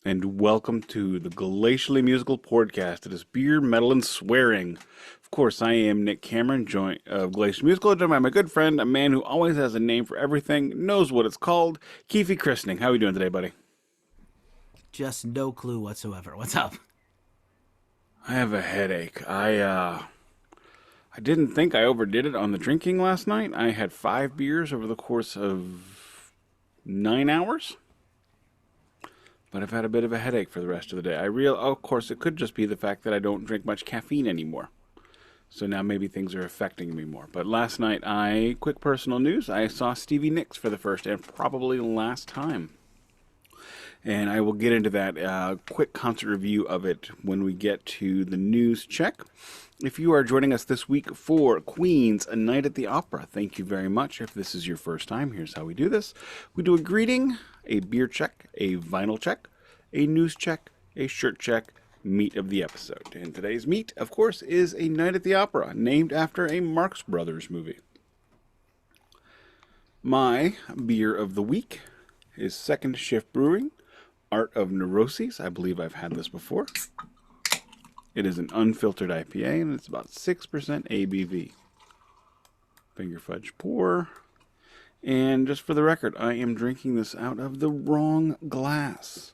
and welcome to the Glacially Musical Podcast. It is beer, metal, and swearing. Of course, I am Nick Cameron, joint of Glacially Musical, joined by my good friend, a man who always has a name for everything, knows what it's called, Keefy Christening. How are you doing today, buddy? Just no clue whatsoever. What's up? I have a headache. I didn't think I overdid it on the drinking last night. I had 5 beers over the course of 9 hours. But I've had a bit of a headache for the rest of the day. Of course, it could just be the fact that I don't drink much caffeine anymore. So now maybe things are affecting me more. But last night, quick personal news, I saw Stevie Nicks for the first and probably last time. And I will get into that quick concert review of it when we get to the news check. If you are joining us this week for Queen's A Night at the Opera, thank you very much. If this is your first time, here's how we do this. We do a greeting, a beer check, a vinyl check, a news check, a shirt check, meat of the episode. And today's meat, of course, is A Night at the Opera, named after a Marx Brothers movie. My beer of the week is Second Shift Brewing, Art of Neuroses. I believe I've had this before. It is an unfiltered IPA, and it's about 6% ABV. Finger fudge pour. And just for the record, I am drinking this out of the wrong glass.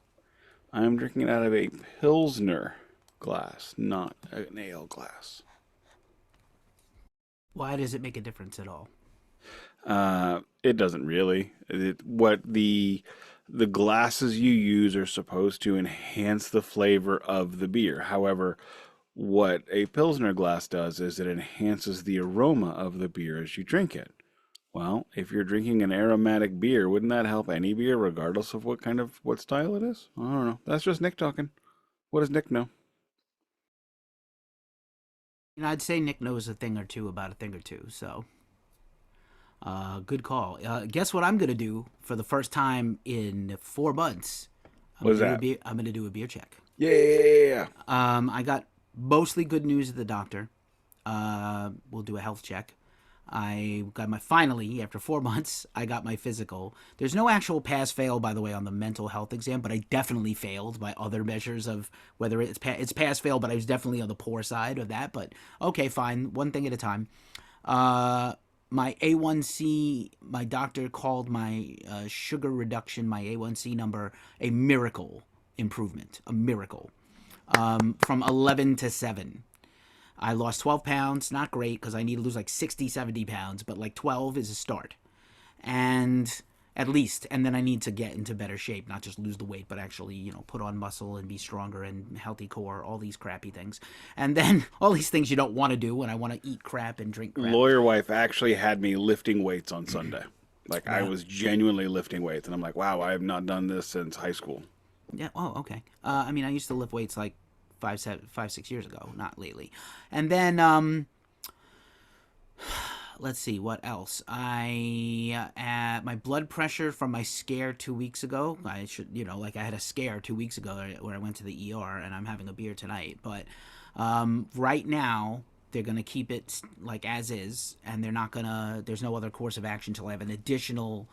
I am drinking it out of a Pilsner glass, not an ale glass. Why does it make a difference at all? It doesn't really. What the glasses you use are supposed to enhance the flavor of the beer. However, what a Pilsner glass does is it enhances the aroma of the beer as you drink it. Well, if you're drinking an aromatic beer, wouldn't that help any beer, regardless of what style it is? I don't know. That's just Nick talking. What does Nick know? I'd say Nick knows a thing or two about a thing or two, so good call. Guess what I'm going to do for the first time in 4 months? What is that? I'm going to do a beer check. Yeah. I got mostly good news at the doctor. We'll do a health check. I got finally, after 4 months, I got my physical. There's no actual pass-fail, by the way, on the mental health exam, but I definitely failed by other measures of whether it's pass-fail, but I was definitely on the poor side of that. But okay, fine, one thing at a time. My A1C, my doctor called my sugar reduction, my A1C number, a miracle improvement, a miracle, from 11 to 7. I lost 12 pounds, not great because I need to lose like 60, 70 pounds, but like 12 is a start. And at least, and then I need to get into better shape, not just lose the weight, but actually, put on muscle and be stronger and healthy core, all these crappy things. And then all these things you don't want to do when I want to eat crap and drink crap. Lawyer wife actually had me lifting weights on Sunday. Like, yeah. I was genuinely lifting weights, and I'm like, wow, I have not done this since high school. Yeah, oh, okay. I used to lift weights like 5, 6 years ago, not lately. And then, let's see, what else? My blood pressure from my scare 2 weeks ago, I had a scare 2 weeks ago where I went to the ER, and I'm having a beer tonight. But right now, they're going to keep it like as is, and there's no other course of action until I have an additional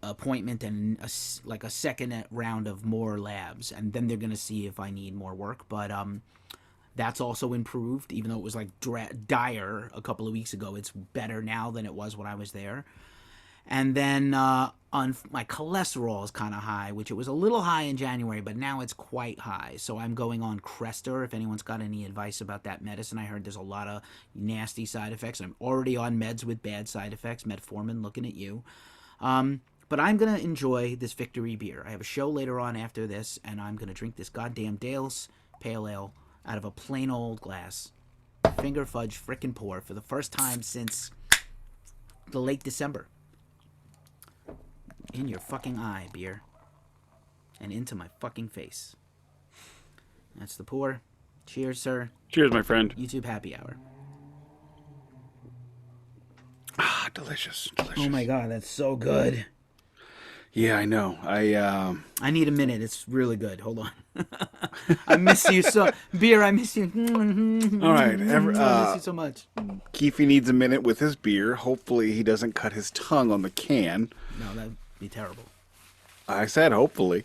appointment and a second round of more labs, and then they're going to see if I need more work. But that's also improved, even though it was like dire a couple of weeks ago. It's better now than it was when I was there. And then on my cholesterol is kind of high, which it was a little high in January, but now it's quite high. So I'm going on Crestor. If anyone's got any advice about that medicine, I heard there's a lot of nasty side effects. I'm already on meds with bad side effects. Metformin, looking at you. But I'm going to enjoy this victory beer. I have a show later on after this, and I'm going to drink this goddamn Dale's Pale Ale out of a plain old glass. Finger fudge frickin' pour for the first time since the late December. In your fucking eye, beer. And into my fucking face. That's the pour. Cheers, sir. Cheers, my friend. YouTube happy hour. Ah, delicious. Oh my god, that's so good. Yeah, I know. I need a minute. It's really good. Hold on. I miss you so... Beer, I miss you. All right. I miss you so much. Keefy needs a minute with his beer. Hopefully he doesn't cut his tongue on the can. No, that'd be terrible. I said hopefully.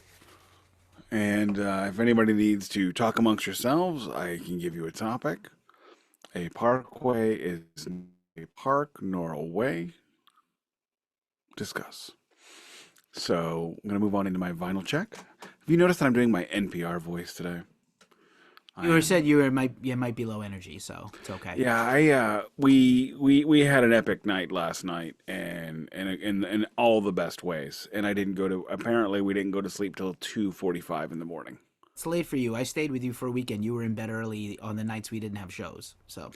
And if anybody needs to talk amongst yourselves, I can give you a topic. A parkway is a park nor a way. Discuss. So I'm going to move on into my vinyl check. Have you noticed that I'm doing my NPR voice today? I You said am. you might be low energy, so it's okay. Yeah, we had an epic night last night, and in all the best ways. And I didn't go to. Apparently, we didn't go to sleep till 2:45 in the morning. It's late for you. I stayed with you for a weekend. You were in bed early on the nights we didn't have shows. So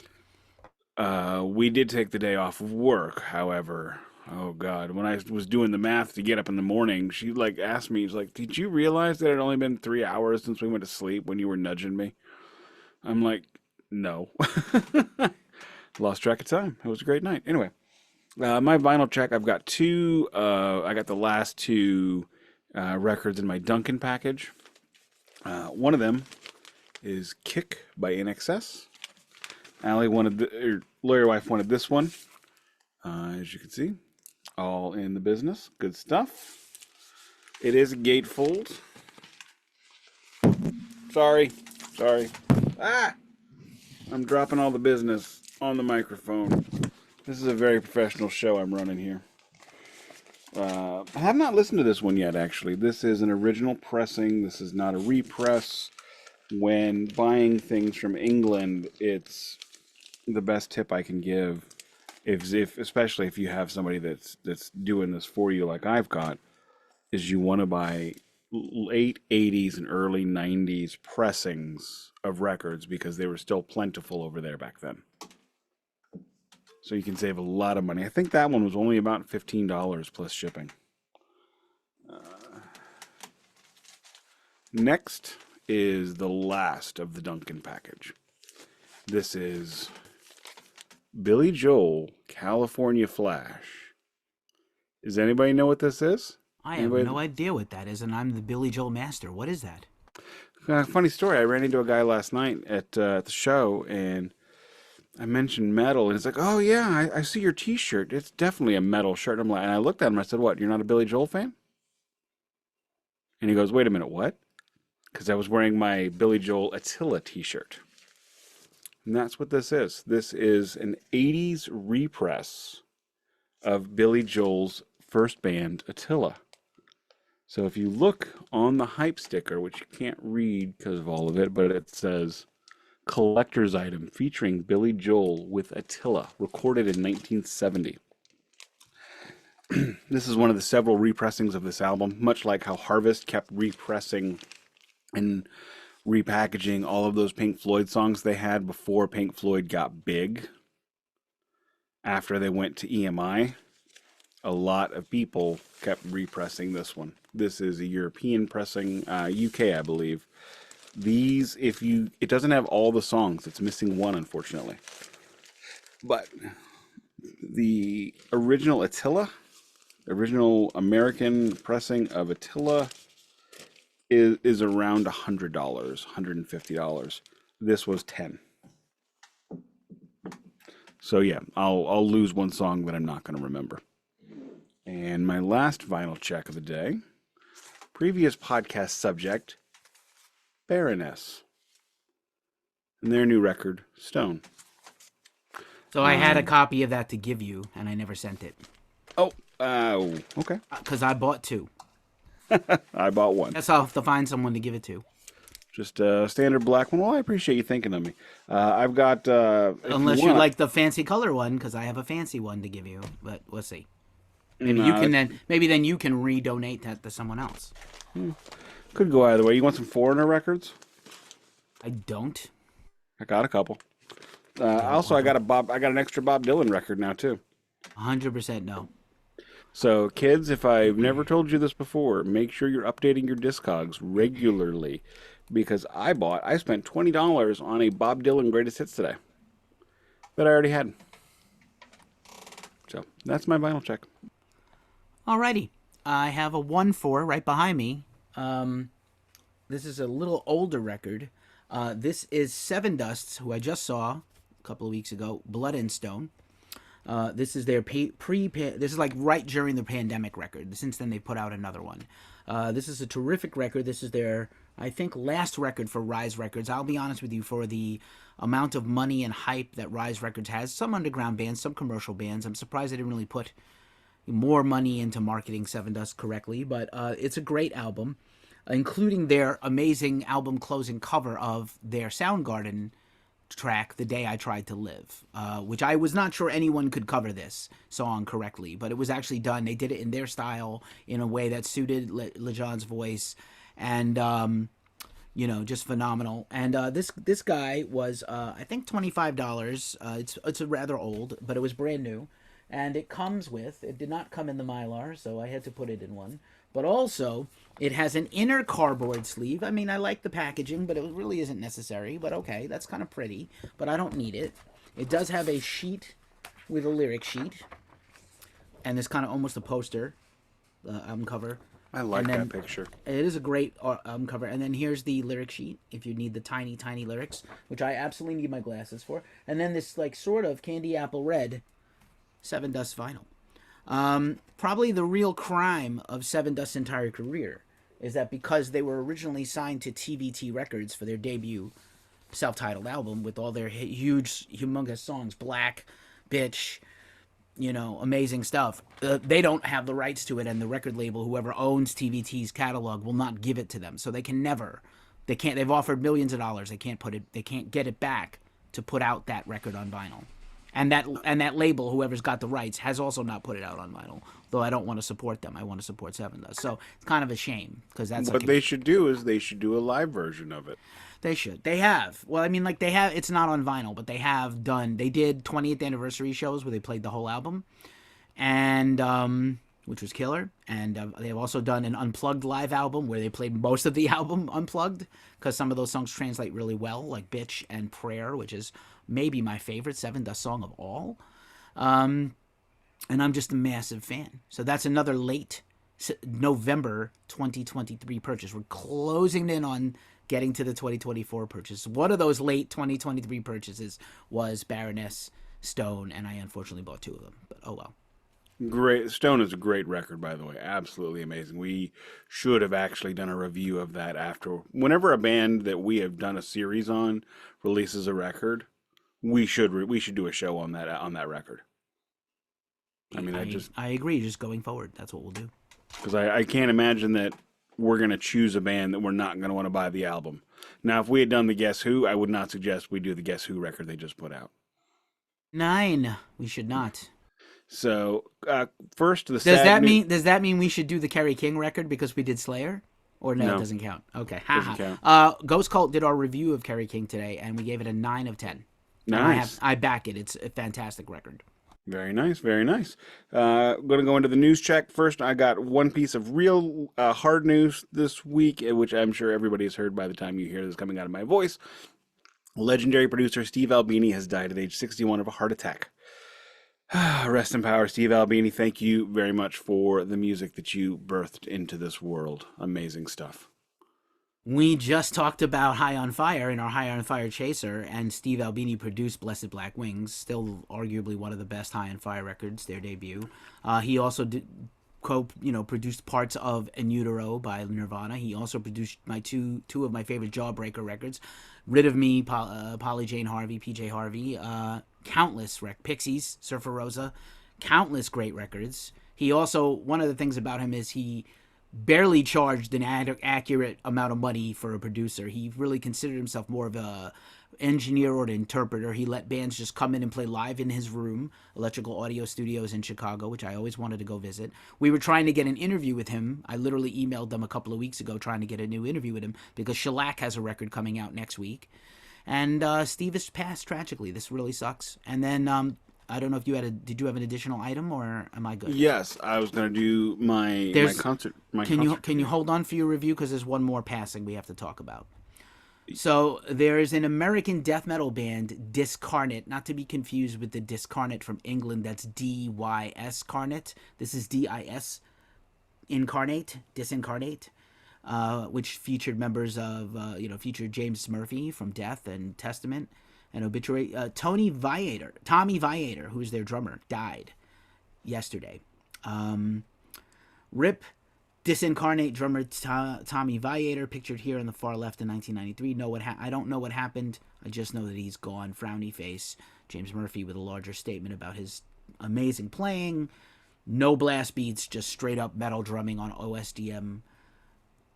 We did take the day off of work, however. Oh God, when I was doing the math to get up in the morning, she like asked me, she's like, "Did you realize that it had only been 3 hours since we went to sleep when you were nudging me?" I'm like, "No." Lost track of time. It was a great night. Anyway, my vinyl check. I've got two. I got the last two records in my Duncan package. One of them is "Kick" by NXS. Allie wanted, lawyer wife wanted this one. As you can see, all in the business. Good stuff. It is a gatefold. Sorry, sorry. Ah, I'm dropping all the business on the microphone. This is a very professional show I'm running here. I have not listened to this one yet, actually. This is an original pressing. This is not a repress. When buying things from England, it's the best tip I can give. If especially if you have somebody that's doing this for you, like I've got, is you want to buy late 80s and early 90s pressings of records because they were still plentiful over there back then. So you can save a lot of money. I think that one was only about $15 plus shipping. Next is the last of the Duncan package. This is Billy Joel, California Flash. Does anybody know what this is? I have Anybody? no idea what that is, and I'm the Billy Joel master. What is that? Funny story. I ran into a guy last night at the show, and I mentioned metal, and he's like, "Oh yeah, I see your T-shirt. It's definitely a metal shirt." I'm like, and I looked at him. I said, "What? You're not a Billy Joel fan?" And he goes, "Wait a minute, what?" Because I was wearing my Billy Joel Attila T-shirt, and that's what this is. This is an '80s repress of Billy Joel's first band, Attila. So if you look on the hype sticker, which you can't read because of all of it, but it says collector's item featuring Billy Joel with Attila, recorded in 1970. This is one of the several repressings of this album, much like how Harvest kept repressing and repackaging all of those Pink Floyd songs they had before Pink Floyd got big after they went to EMI. A lot of people kept repressing this one. This is a European pressing, UK, I believe. These, it doesn't have all the songs. It's missing one, unfortunately. But the original Attila, original American pressing of Attila, is around $100, $150. This was 10. So yeah, I'll lose one song that I'm not going to remember. And my last vinyl check of the day, previous podcast subject, Baroness, and their new record, Stone. So I had a copy of that to give you, and I never sent it Oh, okay. because I bought two. I bought one. Guess I'll have to find someone to give it to. Just a standard black one. Well, I appreciate you thinking of me. I've got, Unless if you want, like the fancy color one, because I have a fancy one to give you. But we'll see. Maybe you nah, can then. Maybe then you can redonate that to someone else. could go either way. You want some Foreigner records? I don't. I got a couple. Also, I got an extra Bob Dylan record now too. 100% no. So, kids, if I've never told you this before, make sure you're updating your Discogs regularly, because I spent $20 on a Bob Dylan greatest hits today that I already had. So that's my vinyl check. Alrighty. I have a 1-4 right behind me. This is a little older record. This is Seven Dusts, who I just saw a couple of weeks ago, Blood and Stone. This is their this is like right during the pandemic record. Since then, they put out another one. This is a terrific record. This is their, I think, last record for Rise Records. I'll be honest with you, for the amount of money and hype that Rise Records has, some underground bands, some commercial bands, I'm surprised they didn't really put more money into marketing Seven Dust correctly. But it's a great album, including their amazing album closing cover of their Soundgarden track, The Day I Tried to Live, which I was not sure anyone could cover this song correctly, but it was actually done. They did it in their style, in a way that suited Lejon's voice, and just phenomenal. And this guy was I think $25. It's a rather old, but it was brand new, and it did not come in the mylar, so I had to put it in one. But also, it has an inner cardboard sleeve. I mean, I like the packaging, but it really isn't necessary. But okay, that's kind of pretty, but I don't need it. It does have a sheet with a lyric sheet, and it's kind of almost a poster, album cover. I like that picture. It is a great album cover. And then here's the lyric sheet, if you need the tiny, tiny lyrics, which I absolutely need my glasses for. And then this, like, sort of candy apple red Seven Dust vinyl. Probably the real crime of Seven Dust's entire career is that because they were originally signed to TVT Records for their debut self-titled album with all their huge, humongous songs, Black, Bitch, amazing stuff, they don't have the rights to it, and the record label, whoever owns TVT's catalog, will not give it to them. So they've offered millions of dollars. They can't get it back to put out that record on vinyl. And that label, whoever's got the rights, has also not put it out on vinyl. Though I don't want to support them. I want to support Seven Dust. So it's kind of a shame, because that's what they should do is they should do a live version of it. They should. They have. Well, I mean, like, they have. It's not on vinyl, but they have done. They did 20th anniversary shows where they played the whole album, and which was killer. And they have also done an unplugged live album where they played most of the album unplugged, because some of those songs translate really well, like "Bitch" and "Prayer," which is maybe my favorite Seven Dust song of all. And I'm just a massive fan. So that's another late November 2023 purchase. We're closing in on getting to the 2024 purchase. One of those late 2023 purchases was Baroness Stone, and I unfortunately bought two of them. But oh well. Great. Stone is a great record, by the way. Absolutely amazing. We should have actually done a review of that after. Whenever a band that we have done a series on releases a record, we should do a show on that record. I mean, I agree. Just going forward, that's what we'll do. Because I can't imagine that we're going to choose a band that we're not going to want to buy the album. Now, if we had done the Guess Who, I would not suggest we do the Guess Who record they just put out. 9. We should not. So, first, does that mean we should do the Kerry King record because we did Slayer? Or no, it doesn't count. Okay. Doesn't count. Ghost Cult did our review of Kerry King today, and we gave it a 9 of 10. Nice. I back it. It's a fantastic record. Very nice, very nice. Going to go into the news check. First, I got one piece of real hard news this week, which I'm sure everybody has heard by the time you hear this coming out of my voice. Legendary producer Steve Albini has died at age 61 of a heart attack. Rest in power, Steve Albini. Thank you very much for the music that you birthed into this world. Amazing stuff. We just talked about High on Fire in our High on Fire Chaser, and Steve Albini produced Blessed Black Wings, still arguably one of the best High on Fire records, their debut. He also produced parts of In Utero by Nirvana. He also produced two of my favorite Jawbreaker records, Rid of Me, Polly Jane Harvey, PJ Harvey, countless Pixies, Surfer Rosa, countless great records. He also, one of the things about him is he barely charged an accurate amount of money for a producer. He really considered himself more of a engineer or an interpreter. He let bands just come in and play live in his room, Electrical Audio Studios in Chicago, which I always wanted to go visit. We were trying to get an interview with him. I literally emailed them a couple of weeks ago trying to get a new interview with him because Shellac has a record coming out next week. And Steve has passed tragically. This really sucks. And then I don't know if did you have an additional item, or am I good? Yes, I was going to do my concert. Can you hold on for your review, because there's one more passing we have to talk about. So there is an American death metal band, Discarnate, not to be confused with the Discarnate from England. That's D-Y-S Carnate. This is D-I-S Incarnate, Disincarnate, which featured members of featured James Murphy from Death and Testament, an obituary. Tommy Viator, who's their drummer, died yesterday. Rip Disincarnate drummer Tommy Viator, pictured here on the far left in 1993. I don't know what happened. I just know that he's gone. Frowny face. James Murphy with a larger statement about his amazing playing. No blast beats, just straight up metal drumming on OSDM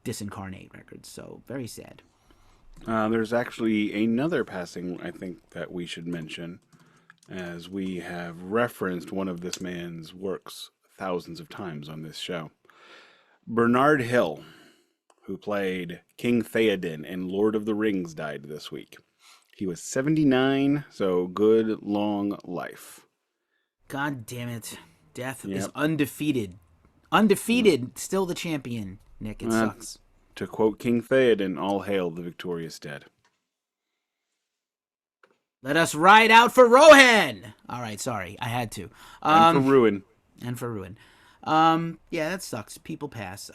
Disincarnate records. So very sad. There's actually another passing I think that we should mention, as we have referenced one of this man's works thousands of times on this show. Bernard Hill, who played King Theoden in Lord of the Rings, died this week. He was 79, so good long life. God damn it. Death is undefeated. Undefeated, still the champion, Nick. It sucks. To quote King Theoden, all hail the victorious dead. Let us ride out for Rohan! All right, sorry. I had to. And for Ruin. And for Ruin. Yeah, that sucks. People pass.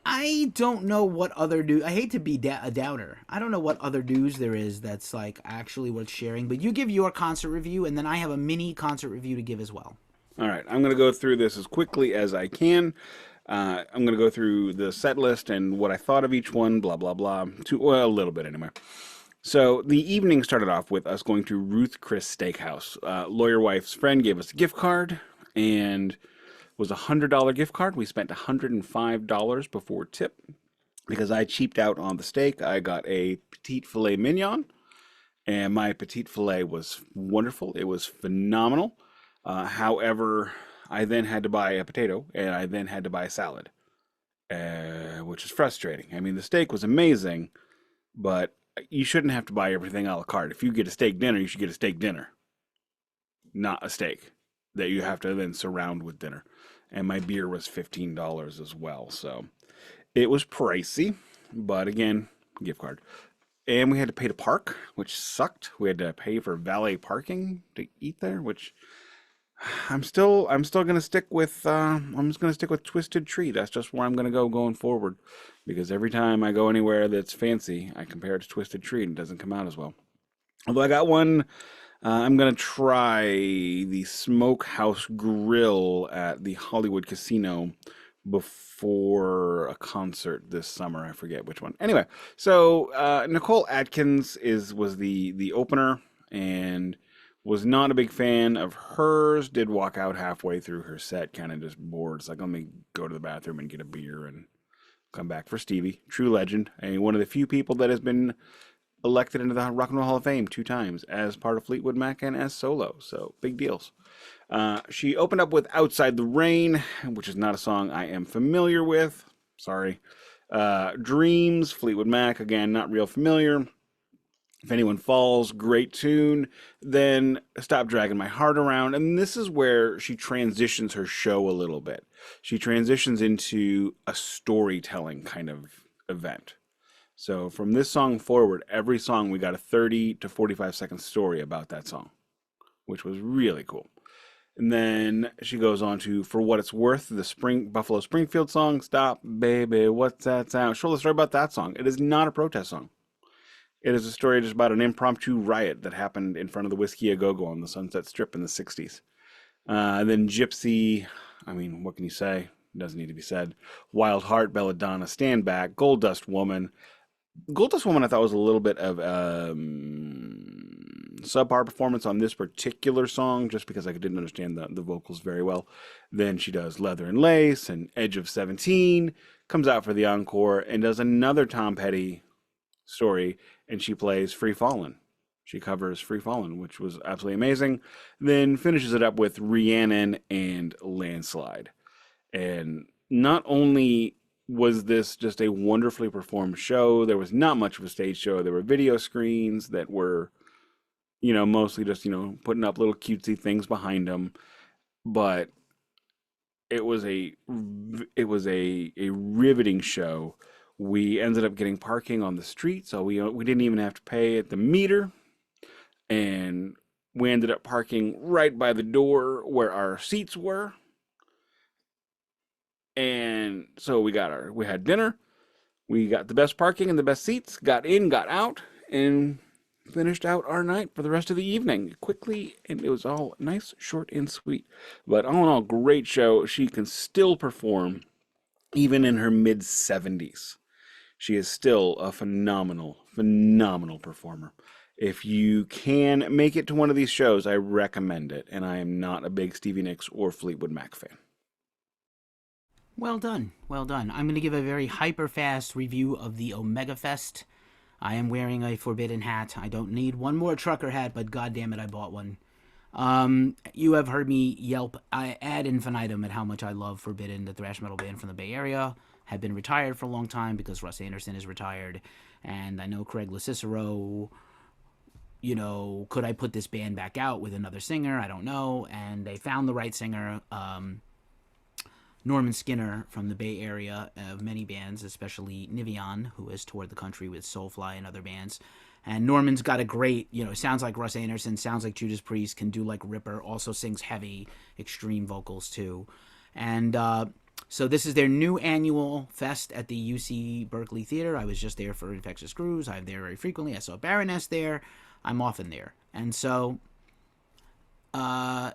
I don't know what other news. I hate to be a downer. I don't know what other news there is that's like actually worth sharing. But you give your concert review, and then I have a mini concert review to give as well. All right, I'm going to go through this as quickly as I can. I'm going to go through the set list and what I thought of each one. Blah blah blah. A little bit anyway. So the evening started off with us going to Ruth Chris Steakhouse. Lawyer wife's friend gave us a gift card, and was a $100 gift card. We spent $105 before tip because I cheaped out on the steak. I got a petite filet mignon, and my petite filet was wonderful. It was phenomenal. However, I then had to buy a potato, and I then had to buy a salad, which is frustrating. I mean, the steak was amazing, but you shouldn't have to buy everything a la carte. If you get a steak dinner, you should get a steak dinner, not a steak that you have to then surround with dinner. And my beer was $15 as well. So it was pricey, but again, gift card. And we had to pay to park, which sucked. We had to pay for valet parking to eat there, which I'm still going to stick with. I'm just going to stick with Twisted Tree. That's just where I'm going to go going forward, because every time I go anywhere that's fancy, I compare it to Twisted Tree and it doesn't come out as well. Although I got one. I'm going to try the Smokehouse Grill at the Hollywood Casino before a concert this summer. I forget which one. Anyway, so Nicole Atkins was the opener, and was not a big fan of hers. Did walk out halfway through her set, kind of just bored. It's like, let me go to the bathroom and get a beer and come back for Stevie. True legend. And one of the few people that has been elected into the Rock and Roll Hall of Fame 2 times as part of Fleetwood Mac and as solo. So big deals. She opened up with Outside the Rain, which is not a song I am familiar with. Sorry. Dreams, Fleetwood Mac, again, not real familiar. If Anyone Falls, great tune. Then Stop Dragging My Heart Around. And this is where she transitions her show a little bit. She transitions into a storytelling kind of event. So from this song forward, every song we got a 30 to 45 second story about that song, which was really cool. And then she goes on to For What It's Worth, the Buffalo Springfield song, Stop Baby, What's That Sound? Show the story about that song. It is not a protest song. It is a story just about an impromptu riot that happened in front of the Whiskey A Go-Go on the Sunset Strip in the 60s. And then Gypsy, I mean, what can you say? It doesn't need to be said. Wild Heart, Belladonna, Stand Back, Gold Dust Woman. Gold Dust Woman I thought was a little bit of subpar performance on this particular song, just because I didn't understand the vocals very well. Then she does Leather and Lace and Edge of 17, comes out for the encore, and does another Tom Petty story, and she plays Free Fallin'. She covers Free Fallin', which was absolutely amazing. Then finishes it up with Rhiannon and Landslide. And not only was this just a wonderfully performed show, there was not much of a stage show. There were video screens that were, mostly just, putting up little cutesy things behind them. But it was a riveting show. We ended up getting parking on the street, so we didn't even have to pay at the meter. And we ended up parking right by the door where our seats were. And so we had dinner, we got the best parking and the best seats, got in, got out, and finished out our night for the rest of the evening quickly, and it was all nice, short, and sweet. But all in all, great show. She can still perform even in her mid 70s. She is still a phenomenal, phenomenal performer. If you can make it to one of these shows, I recommend it. And I am not a big Stevie Nicks or Fleetwood Mac fan. Well done. Well done. I'm going to give a very hyper-fast review of the Omega Fest. I am wearing a Forbidden hat. I don't need one more trucker hat, but goddammit, I bought one. You have heard me yelp ad infinitum at how much I love Forbidden, the thrash metal band from the Bay Area. Have been retired for a long time because Russ Anderson is retired. And I know Craig LaCicero, could I put this band back out with another singer? I don't know. And they found the right singer, Norman Skinner from the Bay Area of many bands, especially Nivion, who has toured the country with Soulfly and other bands. And Norman's got a great, sounds like Russ Anderson, sounds like Judas Priest, can do like Ripper, also sings heavy, extreme vocals too. And so this is their new annual fest at the UC Berkeley Theater. I was just there for Infectious Grooves. I'm there very frequently. I saw Baroness there. I'm often there. And so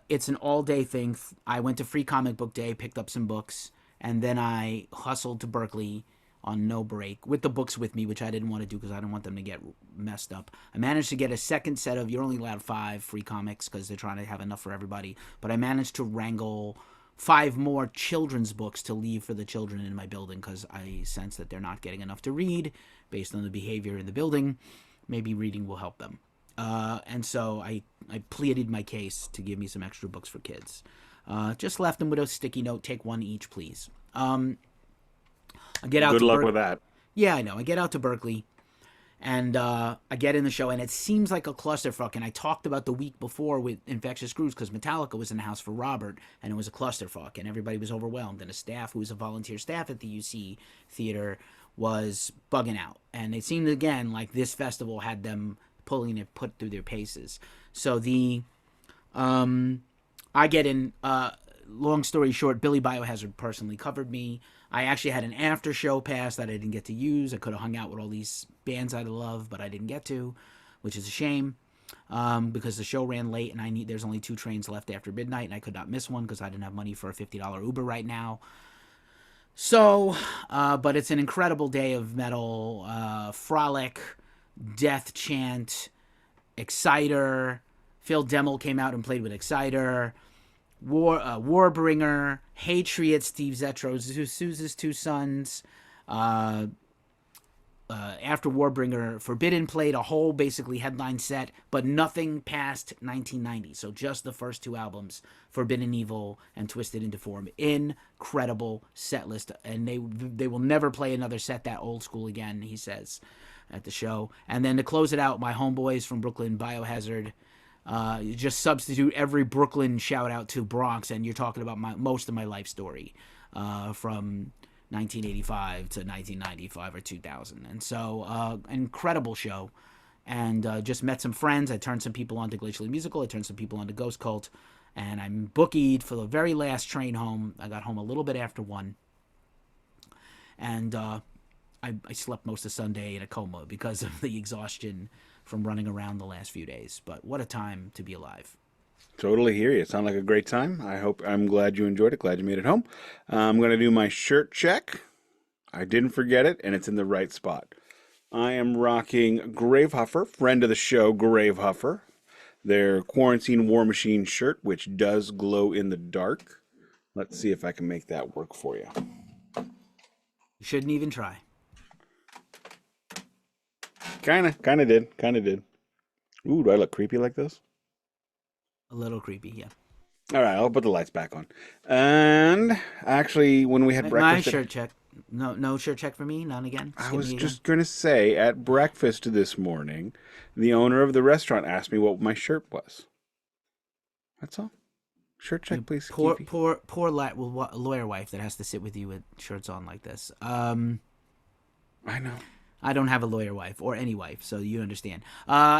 it's an all-day thing. I went to Free Comic Book Day, picked up some books, and then I hustled to Berkeley on no break with the books with me, which I didn't want to do because I didn't want them to get messed up. I managed to get a second set of, you're only allowed 5 free comics because they're trying to have enough for everybody, but I managed to wrangle 5 more children's books to leave for the children in my building because I sense that they're not getting enough to read based on the behavior in the building. Maybe reading will help them. And so I pleaded my case to give me some extra books for kids. Just left them with a sticky note, take 1 each, please. I get out. Good luck with that. Yeah, I know. I get out to Berkeley, and I get in the show, and it seems like a clusterfuck. And I talked about the week before with Infectious Grooves because Metallica was in the house for Robert, and it was a clusterfuck, and everybody was overwhelmed. And the staff, who was a volunteer staff at the UC Theater, was bugging out. And it seemed, again, like this festival had them pulling it put through their paces. So I get in, long story short, Billy Biohazard personally covered me. I actually had an after show pass that I didn't get to use. I could have hung out with all these bands I love, but I didn't get to, which is a shame, because the show ran late and there's only 2 trains left after midnight, and I could not miss one because I didn't have money for a $50 Uber right now. So, but it's an incredible day of metal, frolic, death chant, Exciter. Phil Demmel came out and played with Exciter. Warbringer, Hatriot, Steve Zetro, Zeus's 2 sons. After Warbringer, Forbidden played a whole basically headline set, but nothing past 1990. So just the first 2 albums, Forbidden Evil and Twisted into Form. Incredible set list, and they will never play another set that old school again, he says at the show. And then to close it out, my homeboys from Brooklyn, Biohazard. You just substitute every Brooklyn shout out to Bronx, and you're talking about most of my life story from 1985 to 1995 or 2000. And so, incredible show. And just met some friends. I turned some people onto Glacially Musical. I turned some people onto Ghost Cult. And I'm bookied for the very last train home. I got home a little bit after 1. And I slept most of Sunday in a coma because of the exhaustion from running around the last few days. But what a time to be alive. Totally hear you. It sounded like a great time. I'm glad you enjoyed it. Glad you made it home. I'm going to do my shirt check. I didn't forget it, and it's in the right spot. I am rocking Gravehuffer, friend of the show, Gravehuffer. Their Quarantine War Machine shirt, which does glow in the dark. Let's see if I can make that work for you. You shouldn't even try. Kind of did. Ooh, do I look creepy like this? A little creepy, yeah. All right, I'll put the lights back on. And actually, when we had breakfast... My shirt check. No shirt check for me? None again? I was just going to say, at breakfast this morning, the owner of the restaurant asked me what my shirt was. That's all. Shirt check, please. Poor lawyer wife that has to sit with you with shirts on like this. I know. I don't have a lawyer wife or any wife, so you understand.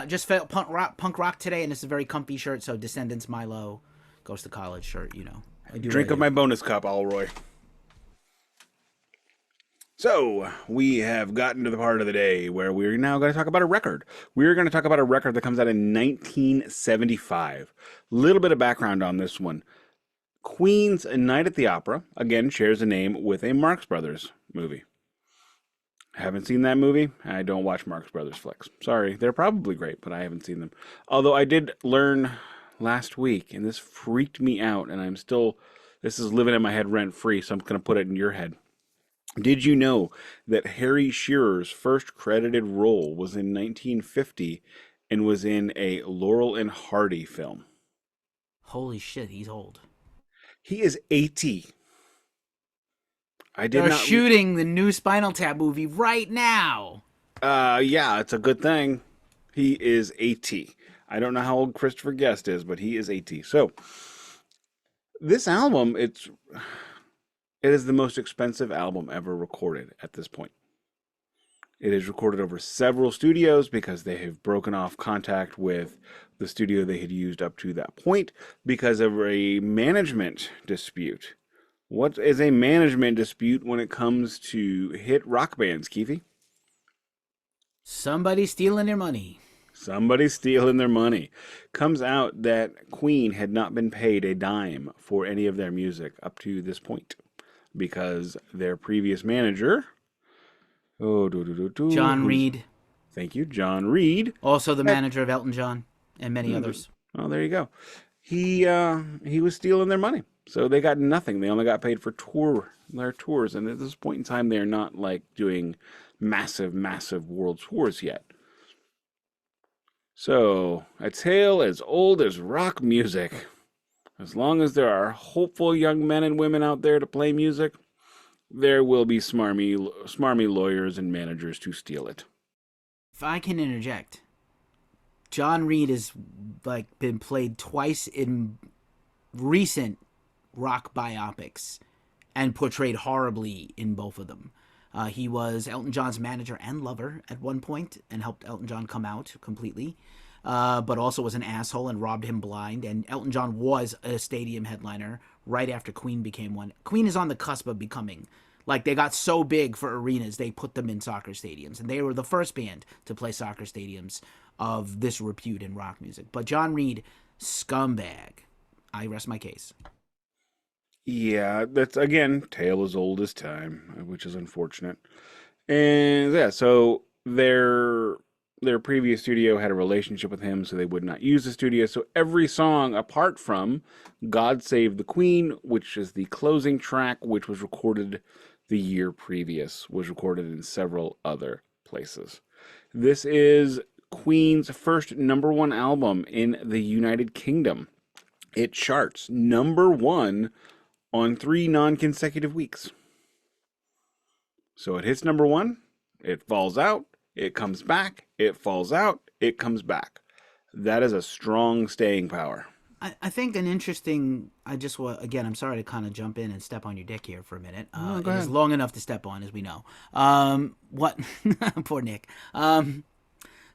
Just felt punk rock today, and it's a very comfy shirt. So Descendents, Milo, goes to college shirt. I do drink of my bonus cup, Alroy. So, we have gotten to the part of the day where we're now going to talk about a record. We're going to talk about a record that comes out in 1975. Little bit of background on this one. Queen's A Night at the Opera, again, shares a name with a Marx Brothers movie. Haven't seen that movie. I don't watch Marx Brothers flicks. Sorry, they're probably great, but I haven't seen them. Although I did learn last week, and this freaked me out, and this is living in my head rent free, so I'm going to put it in your head. Did you know that Harry Shearer's first credited role was in 1950 and was in a Laurel and Hardy film? Holy shit, he's old. He is 80. I did They're not. shooting the new Spinal Tap movie right now. Yeah, it's a good thing. He is 80. I don't know how old Christopher Guest is, but he is 80. So, this album, it is the most expensive album ever recorded at this point. It is recorded over several studios because they have broken off contact with the studio they had used up to that point because of a management dispute. What is a management dispute when it comes to hit rock bands, Keefy? Somebody stealing their money. Somebody's stealing their money. Comes out that Queen had not been paid a dime for any of their music up to this point because their previous manager, John Reed. Thank you, John Reed. Also the manager of Elton John and many others. Oh, there you go. He was stealing their money, so they got nothing. They only got paid for their tours, and at this point in time, they are not like doing massive world tours yet. So, a tale as old as rock music. As long as there are hopeful young men and women out there to play music, there will be smarmy lawyers and managers to steal it. If I can interject, John Reed has been played twice in recent rock biopics and portrayed horribly in both of them. He was Elton John's manager and lover at one point and helped Elton John come out completely, but also was an asshole and robbed him blind. And Elton John was a stadium headliner right after Queen became one. Queen is on the cusp of becoming, they got so big for arenas, they put them in soccer stadiums. And they were the first band to play soccer stadiums of this repute in rock music. But John Reed, scumbag. I rest my case. Yeah, that's again, tale as old as time, which is unfortunate. And yeah, so their previous studio had a relationship with him, so they would not use the studio. So every song, apart from "God Save the Queen," which is the closing track, which was recorded the year previous, was recorded in several other places. This is Queen's first #1 album in the United Kingdom. It charts #1 on 3 non-consecutive weeks. So it hits #1, it falls out, it comes back, it falls out, it comes back. That is a strong staying power. I think an interesting, again, I'm sorry to kind of jump in and step on your dick here for a minute. It is long enough to step on, as we know. Poor Nick.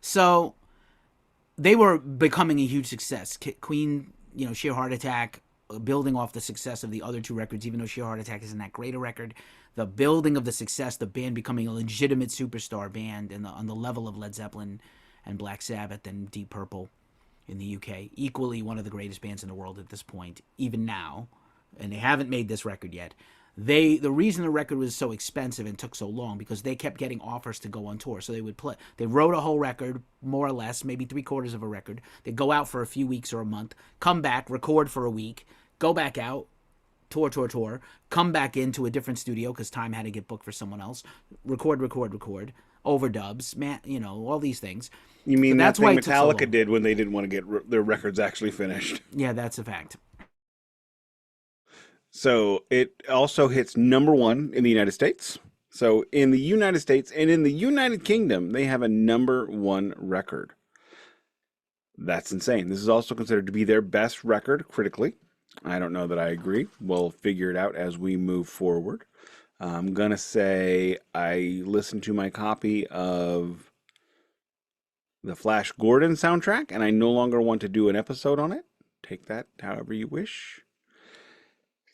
So they were becoming a huge success. Queen, Sheer Heart Attack, building off the success of the other two records, even though Sheer Heart Attack isn't that great a record, the building of the success, the band becoming a legitimate superstar band on the level of Led Zeppelin and Black Sabbath and Deep Purple in the UK, equally one of the greatest bands in the world at this point, even now, and they haven't made this record yet. The reason the record was so expensive and took so long because they kept getting offers to go on tour. So they wrote a whole record, more or less, maybe 3/4 of a record. They'd go out for a few weeks or a month, come back, record for a week, go back out, tour, come back into a different studio because time had to get booked for someone else, record, overdubs, all these things. You mean that's thing Metallica did when they didn't want to get their records actually finished? Yeah, that's a fact. So it also hits #1 in the United States. So in the United States and in the United Kingdom, they have a #1 record. That's insane. This is also considered to be their best record critically. I don't know that I agree. We'll figure it out as we move forward. I'm going to say I listened to my copy of the Flash Gordon soundtrack, and I no longer want to do an episode on it. Take that however you wish.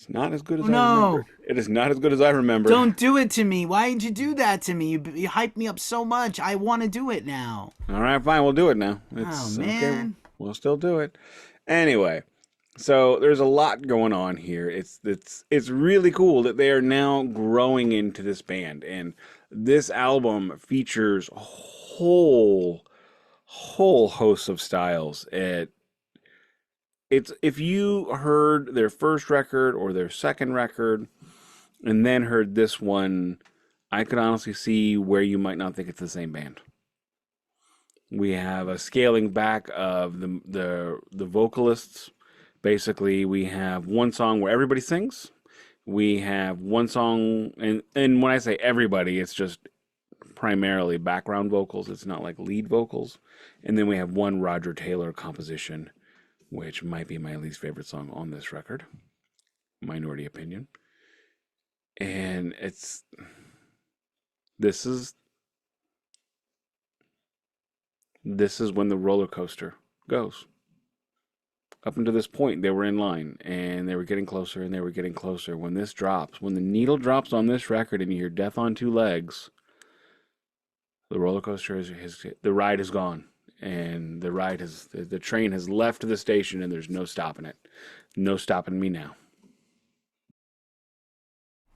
It's not as good as Oh I remembered. no. It is not as good as I remembered. Don't do it to me. Why did you do that to me? You hyped me up so much. I want to do it now. All right, fine. We'll do it now. Oh, It's okay. man. We'll still do it. Anyway, so there's a lot going on here. It's really cool that they are now growing into this band, and this album features a whole host of styles. It's if you heard their first record or their second record and then heard this one, I could honestly see where you might not think it's the same band. We have a scaling back of the vocalists. Basically, we have one song where everybody sings. We have one song, and when I say everybody, it's just primarily background vocals. It's not like lead vocals. And then we have one Roger Taylor composition, which might be my least favorite song on this record. Minority opinion. And this is when the roller coaster goes. Up until this point, they were in line, and they were getting closer, and they were getting closer. When this drops, when the needle drops on this record, and you hear "Death on Two Legs," the roller coaster the ride is gone, and the train has left the station, and there's no stopping it. No stopping me now.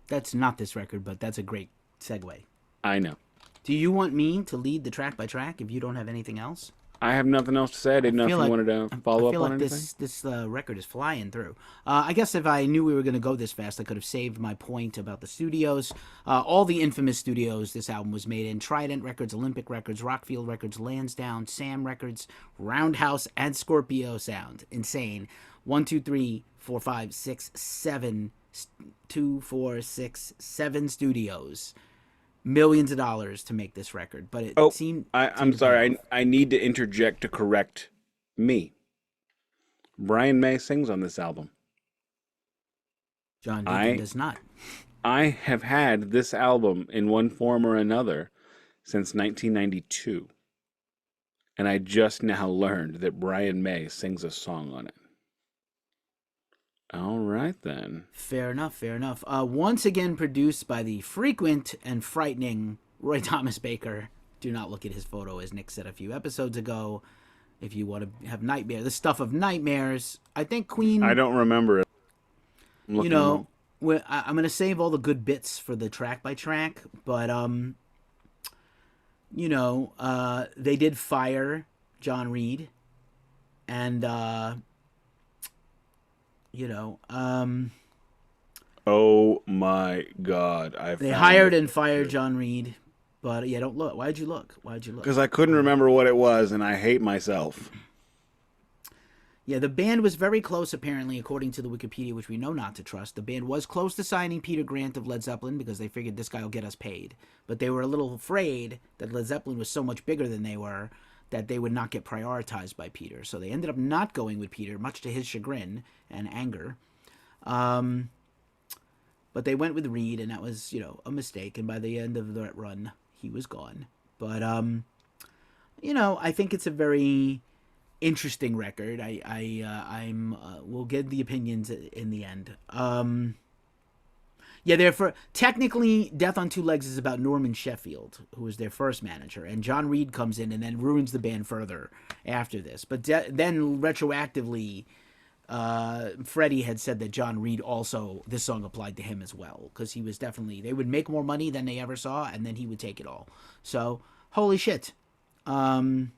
That's not this record, but that's a great segue. I know. Do you want me to lead the track by track if you don't have anything else? I have nothing else to say. I didn't know if you wanted to follow up on anything. This record is flying through. I guess if I knew we were going to go this fast, I could have saved my point about the studios. All the infamous studios this album was made in: Trident Records, Olympic Records, Rockfield Records, Lansdowne, Sam Records, Roundhouse, and Scorpio Sound. Insane. 1, 2, 3, 4, 5, 6, 7. 2, 4, 6, 7 studios. Millions of dollars to make this record, but it seemed. I'm sorry. I need to interject to correct me. Brian May sings on this album. John Deacon does not. I have had this album in one form or another since 1992, and I just now learned that Brian May sings a song on it. All right, then. Fair enough. Once again produced by the frequent and frightening Roy Thomas Baker. Do not look at his photo, as Nick said a few episodes ago. If you want to have nightmares, the stuff of nightmares. I think Queen. I don't remember it. I'm going to save all the good bits for the track by track, but they did fire John Reed, and oh my God! They hired and fired John Reed, but don't look. Why'd you look? Because I couldn't remember what it was, and I hate myself. Yeah, the band was very close, apparently, according to the Wikipedia, which we know not to trust. The band was close to signing Peter Grant of Led Zeppelin because they figured this guy will get us paid. But they were a little afraid that Led Zeppelin was so much bigger than they were that they would not get prioritized by Peter. So they ended up not going with Peter, much to his chagrin and anger. But they went with Reed, and that was, a mistake. And by the end of that run, he was gone. But, I think it's a very interesting record. We'll get the opinions in the end. Technically, Death on Two Legs is about Norman Sheffield, who was their first manager, and John Reed comes in and then ruins the band further after this. But then retroactively, Freddie had said that John Reed also, this song applied to him as well, because he was definitely, they would make more money than they ever saw, and then he would take it all. So, holy shit. But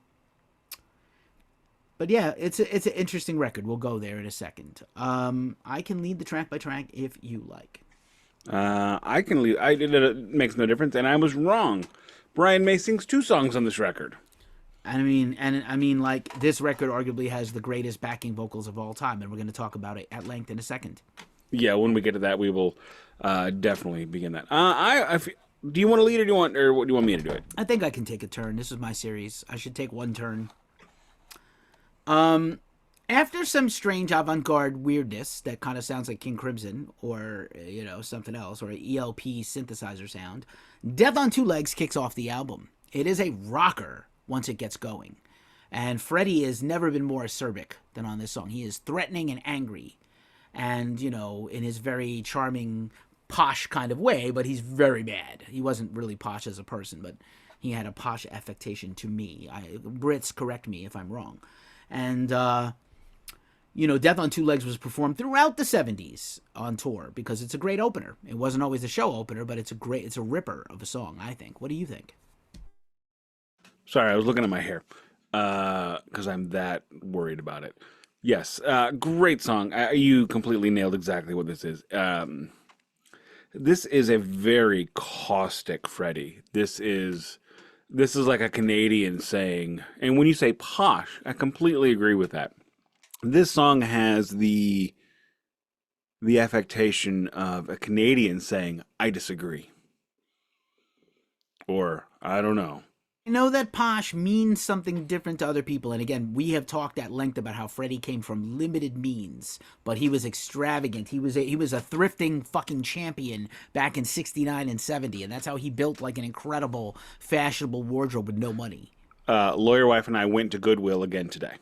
yeah, it's an interesting record. We'll go there in a second. I can lead the track by track if you like. I can leave. It makes no difference, and I was wrong. Brian May sings 2 songs on this record. I mean, this record arguably has the greatest backing vocals of all time, and we're going to talk about it at length in a second. Yeah, when we get to that, we will definitely begin that. Do you want to lead, or do you want me to do it? I think I can take a turn. This is my series. I should take one turn. After some strange avant-garde weirdness that kind of sounds like King Crimson or, something else, or an ELP synthesizer sound, Death on Two Legs kicks off the album. It is a rocker once it gets going. And Freddie has never been more acerbic than on this song. He is threatening and angry. and in his very charming, posh kind of way, but he's very mad. He wasn't really posh as a person, but he had a posh affectation to me. Brits, correct me if I'm wrong. And Death on Two Legs was performed throughout the 70s on tour because it's a great opener. It wasn't always a show opener, but it's a ripper of a song, I think. What do you think? Sorry, I was looking at my hair because I'm that worried about it. Yes, great song. You completely nailed exactly what this is. This is a very caustic Freddie. This is like a Canadian saying, and when you say posh, I completely agree with that. This song has the affectation of a Canadian saying, "I disagree," or I don't know. I know that posh means something different to other people, and again, we have talked at length about how Freddie came from limited means, but he was extravagant. He was a thrifting fucking champion back in '69 and '70, and that's how he built like an incredible, fashionable wardrobe with no money. Lawyer wife and I went to Goodwill again today.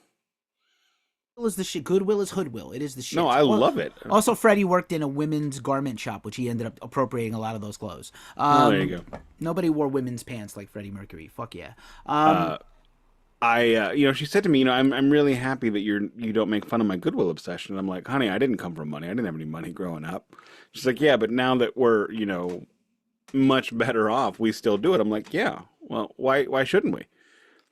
Is the shit. Goodwill is Hoodwill. It is the shit. No, I love it. Also, Freddie worked in a women's garment shop, which he ended up appropriating a lot of those clothes. There you go. Nobody wore women's pants like Freddie Mercury. Fuck yeah. She said to me, I'm really happy that you don't make fun of my Goodwill obsession. And I'm like, honey, I didn't come from money. I didn't have any money growing up. She's like, yeah, but now that we're, much better off, we still do it. I'm like, yeah, well, why shouldn't we?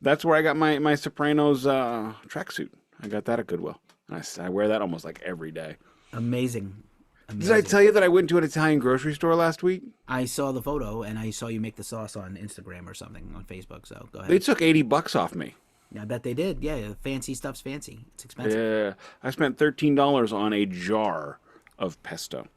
That's where I got my Sopranos tracksuit. I got that at Goodwill. I wear that almost like every day. Amazing. Did I tell you that I went to an Italian grocery store last week? I saw the photo, and I saw you make the sauce on Instagram or something on Facebook, so go ahead. They took $80 off me. Yeah, I bet they did. Yeah, fancy stuff's fancy. It's expensive. Yeah, I spent $13 on a jar of pesto.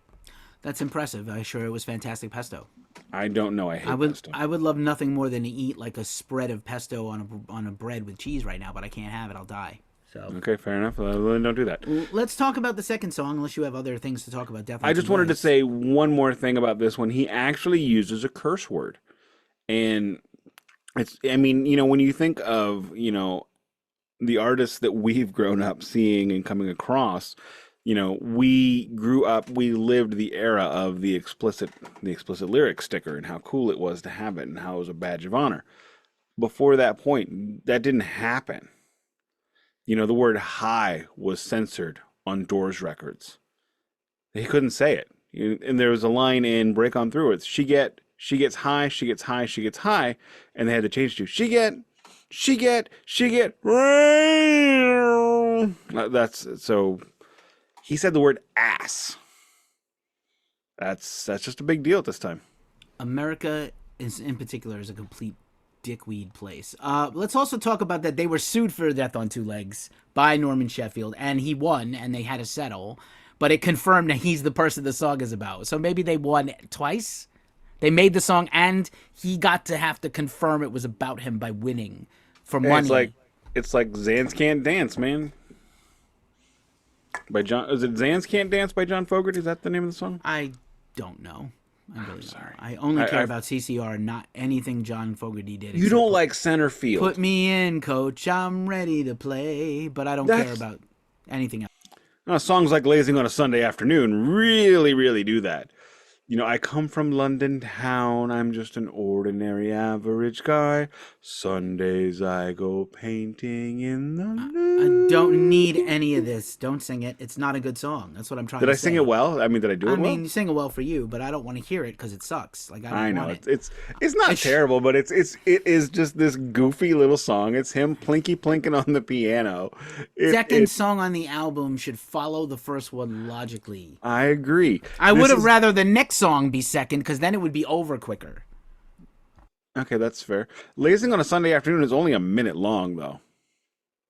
That's impressive. I'm sure it was fantastic pesto. I don't know. I hate pesto. I would love nothing more than to eat like a spread of pesto on a bread with cheese right now, but I can't have it. I'll die. So. Okay, fair enough. Don't do that. Let's talk about the second song, unless you have other things to talk about. Definitely. I just wanted to say one more thing about this one. He actually uses a curse word. And when you think of, the artists that we've grown up seeing and coming across, we grew up, we lived the era of the explicit lyric sticker and how cool it was to have it and how it was a badge of honor. Before that point, that didn't happen. The word high was censored on Doors records. He couldn't say it. And there was a line in Break On Through It. She gets high, she gets high, she gets high. And they had to change to she get. So he said the word ass. That's just a big deal at this time. America in particular is a complete dickweed place. Let's also talk about that they were sued for Death on Two Legs by Norman Sheffield, and he won, and they had to settle, but it confirmed that he's the person the song is about. So maybe they won twice. They made the song, and he got to have to confirm it was about him by winning for money. It's like Zans Can't Dance, man. Is it Zans Can't Dance by John Fogerty? Is that the name of the song? I don't know. I'm sorry. I only care about CCR, not anything John Fogerty did. You don't like Center Field. Put me in, coach. I'm ready to play. But I don't care about anything else. Songs like Lazing on a Sunday Afternoon really, really do that. I come from London town. I'm just an ordinary average guy. Sundays I go painting in the nude. I don't need any of this. Don't sing it. It's not a good song. That's what I'm trying to say. Did I sing it well? I mean, did I do it well? I mean, you sing it well for you, but I don't want to hear it because it sucks. Like I know it's not terrible, but it is just this goofy little song. It's him plinking on the piano. Second song on the album should follow the first one logically. I agree. I would have rather the next song be second because then it would be over quicker. Okay, that's fair. Lazing on a Sunday Afternoon is only a minute long, though.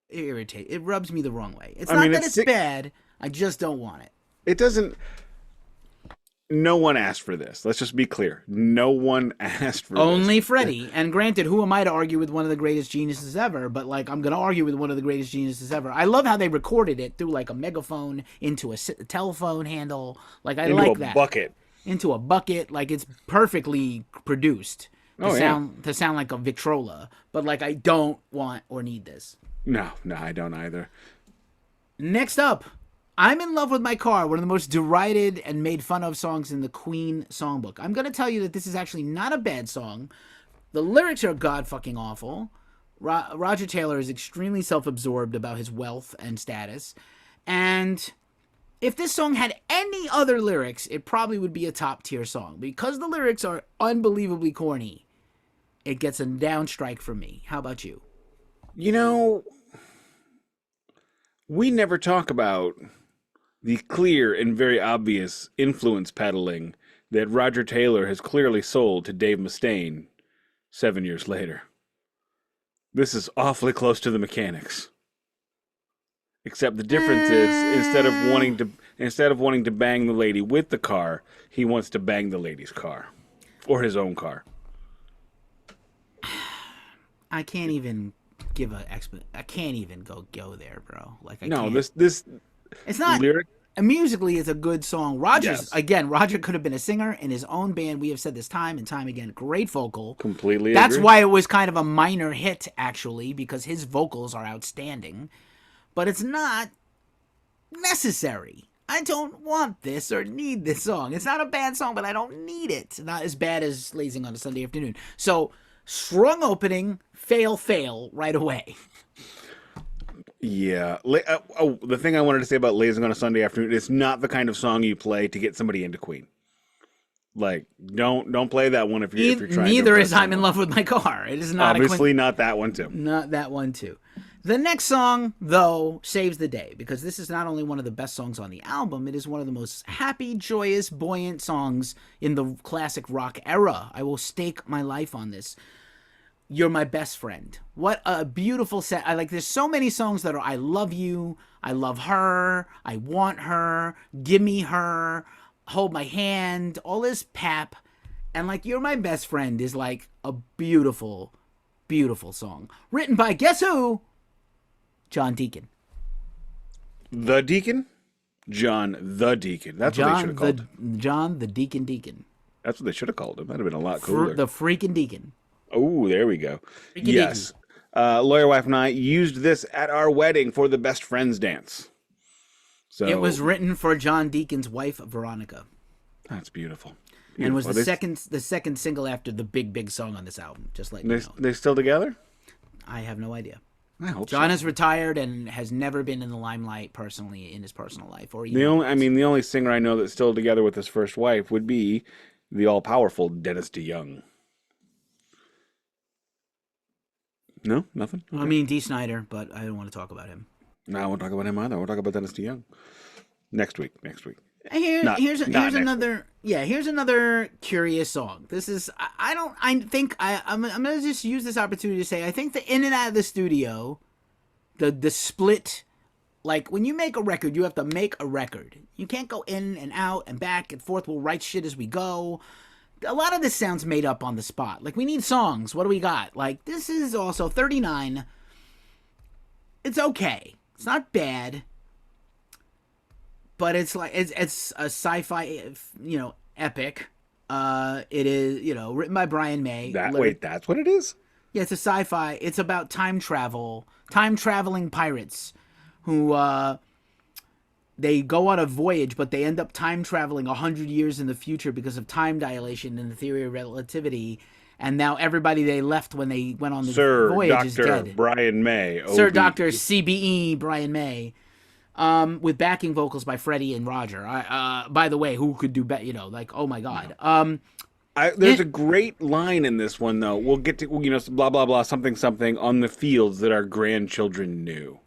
It rubs me the wrong way. It's not that it's bad. I just don't want it. It doesn't. No one asked for this. Let's just be clear. No one asked for Only Freddie. And granted, who am I to argue with one of the greatest geniuses ever? But, I'm going to argue with one of the greatest geniuses ever. I love how they recorded it through, a megaphone into a telephone handle. I like that. Into a bucket. Into a bucket. It's perfectly produced to sound like a Victrola. But, I don't want or need this. No, I don't either. Next up, I'm in Love with My Car, one of the most derided and made fun of songs in the Queen songbook. I'm going to tell you that this is actually not a bad song. The lyrics are god-fucking awful. Roger Taylor is extremely self-absorbed about his wealth and status. And if this song had any other lyrics, it probably would be a top-tier song. Because the lyrics are unbelievably corny, it gets a downstrike from me. How about you? You know, we never talk about the clear and very obvious influence peddling that Roger Taylor has clearly sold to Dave Mustaine 7 years later. This is awfully close to the Mechanics. Except the difference is instead of wanting to bang the lady with the car, he wants to bang the lady's car or his own car. I can't even give I can't even go there, bro. Like I no, can't. this it's not lyric. Musically, it's a good song. Roger Yes. could have been a singer in his own band. We have said this time and time again. Great vocal. Completely That's agree. why it was kind of a minor hit, actually, because his vocals are outstanding. But it's not necessary. I don't want this or need this song. It's not a bad song, but I don't need it. Not as bad as Lazing on a Sunday Afternoon. So, strong opening, fail right away. Yeah. The thing I wanted to say about Lazing on a Sunday Afternoon, it's not the kind of song you play to get somebody into Queen. Like, don't play that one if you're trying. Neither to is I'm in Love with My Car. It is not obviously not that one too. Not that one too. The next song, though, saves the day because this is not only one of the best songs on the album, it is one of the most happy, joyous, buoyant songs in the classic rock era. I will stake my life on this. You're My Best Friend. What a beautiful set. There's so many songs that are I love you, I love her, I want her, give me her, hold my hand, all this pap. And You're My Best Friend is like a beautiful, beautiful song. Written by, guess who? John Deacon. The Deacon? John the Deacon. That's what they should have called him. John the Deacon. That's what they should have called him. That'd have been a lot cooler. The freaking Deacon. Oh, there we go. Freaking yes. Lawyer Wife and I used this at our wedding for the best friends dance. So it was written for John Deacon's wife, Veronica. That's beautiful. And was the second single after the big song on this album. Just like they still together? I have no idea. I hope John so. is retired and has never been in the limelight personally in his personal life or even the only singer I know that's still together with his first wife would be the all-powerful Dennis DeYoung. No, nothing. Okay. I mean Dee Snider, but I don't want to talk about him. No, I won't talk about him either. I won't talk about Dennis DeYoung. Next week. Here's another curious song. This is I'm gonna just use this opportunity to say I think the in and out of the studio, the split, when you make a record, you have to make a record. You can't go in and out and back and forth. We'll write shit as we go. A lot of this sounds made up on the spot. We need songs. What do we got? This is also 39. It's okay. It's not bad. But it's it's a sci-fi, epic. It is, written by Brian May. That's what it is? Yeah, it's a sci-fi. It's about time traveling pirates who they go on a voyage, but they end up time traveling 100 years in the future because of time dilation and the theory of relativity. And now everybody they left when they went on the voyage is dead. Brian May. Sir Dr. CBE Brian May. With backing vocals by Freddie and Roger. By the way, who could do better? Oh my God. There's a great line in this one, though. We'll get to, blah, blah, blah, something, something on the fields that our grandchildren knew.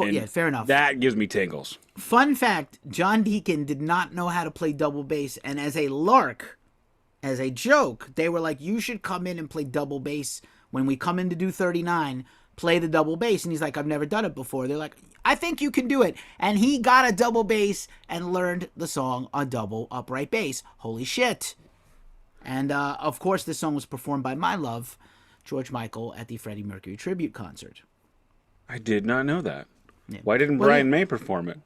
Yeah, fair enough. That gives me tingles. Fun fact, John Deacon did not know how to play double bass, and as a lark, as a joke, they were like, you should come in and play double bass when we come in to do 39, play the double bass. And he's like, I've never done it before. They're like, I think you can do it. And he got a double bass and learned the song on double upright bass. Holy shit. And, of course, this song was performed by my love, George Michael, at the Freddie Mercury tribute concert. I did not know that. Yeah. Why didn't Brian May perform it?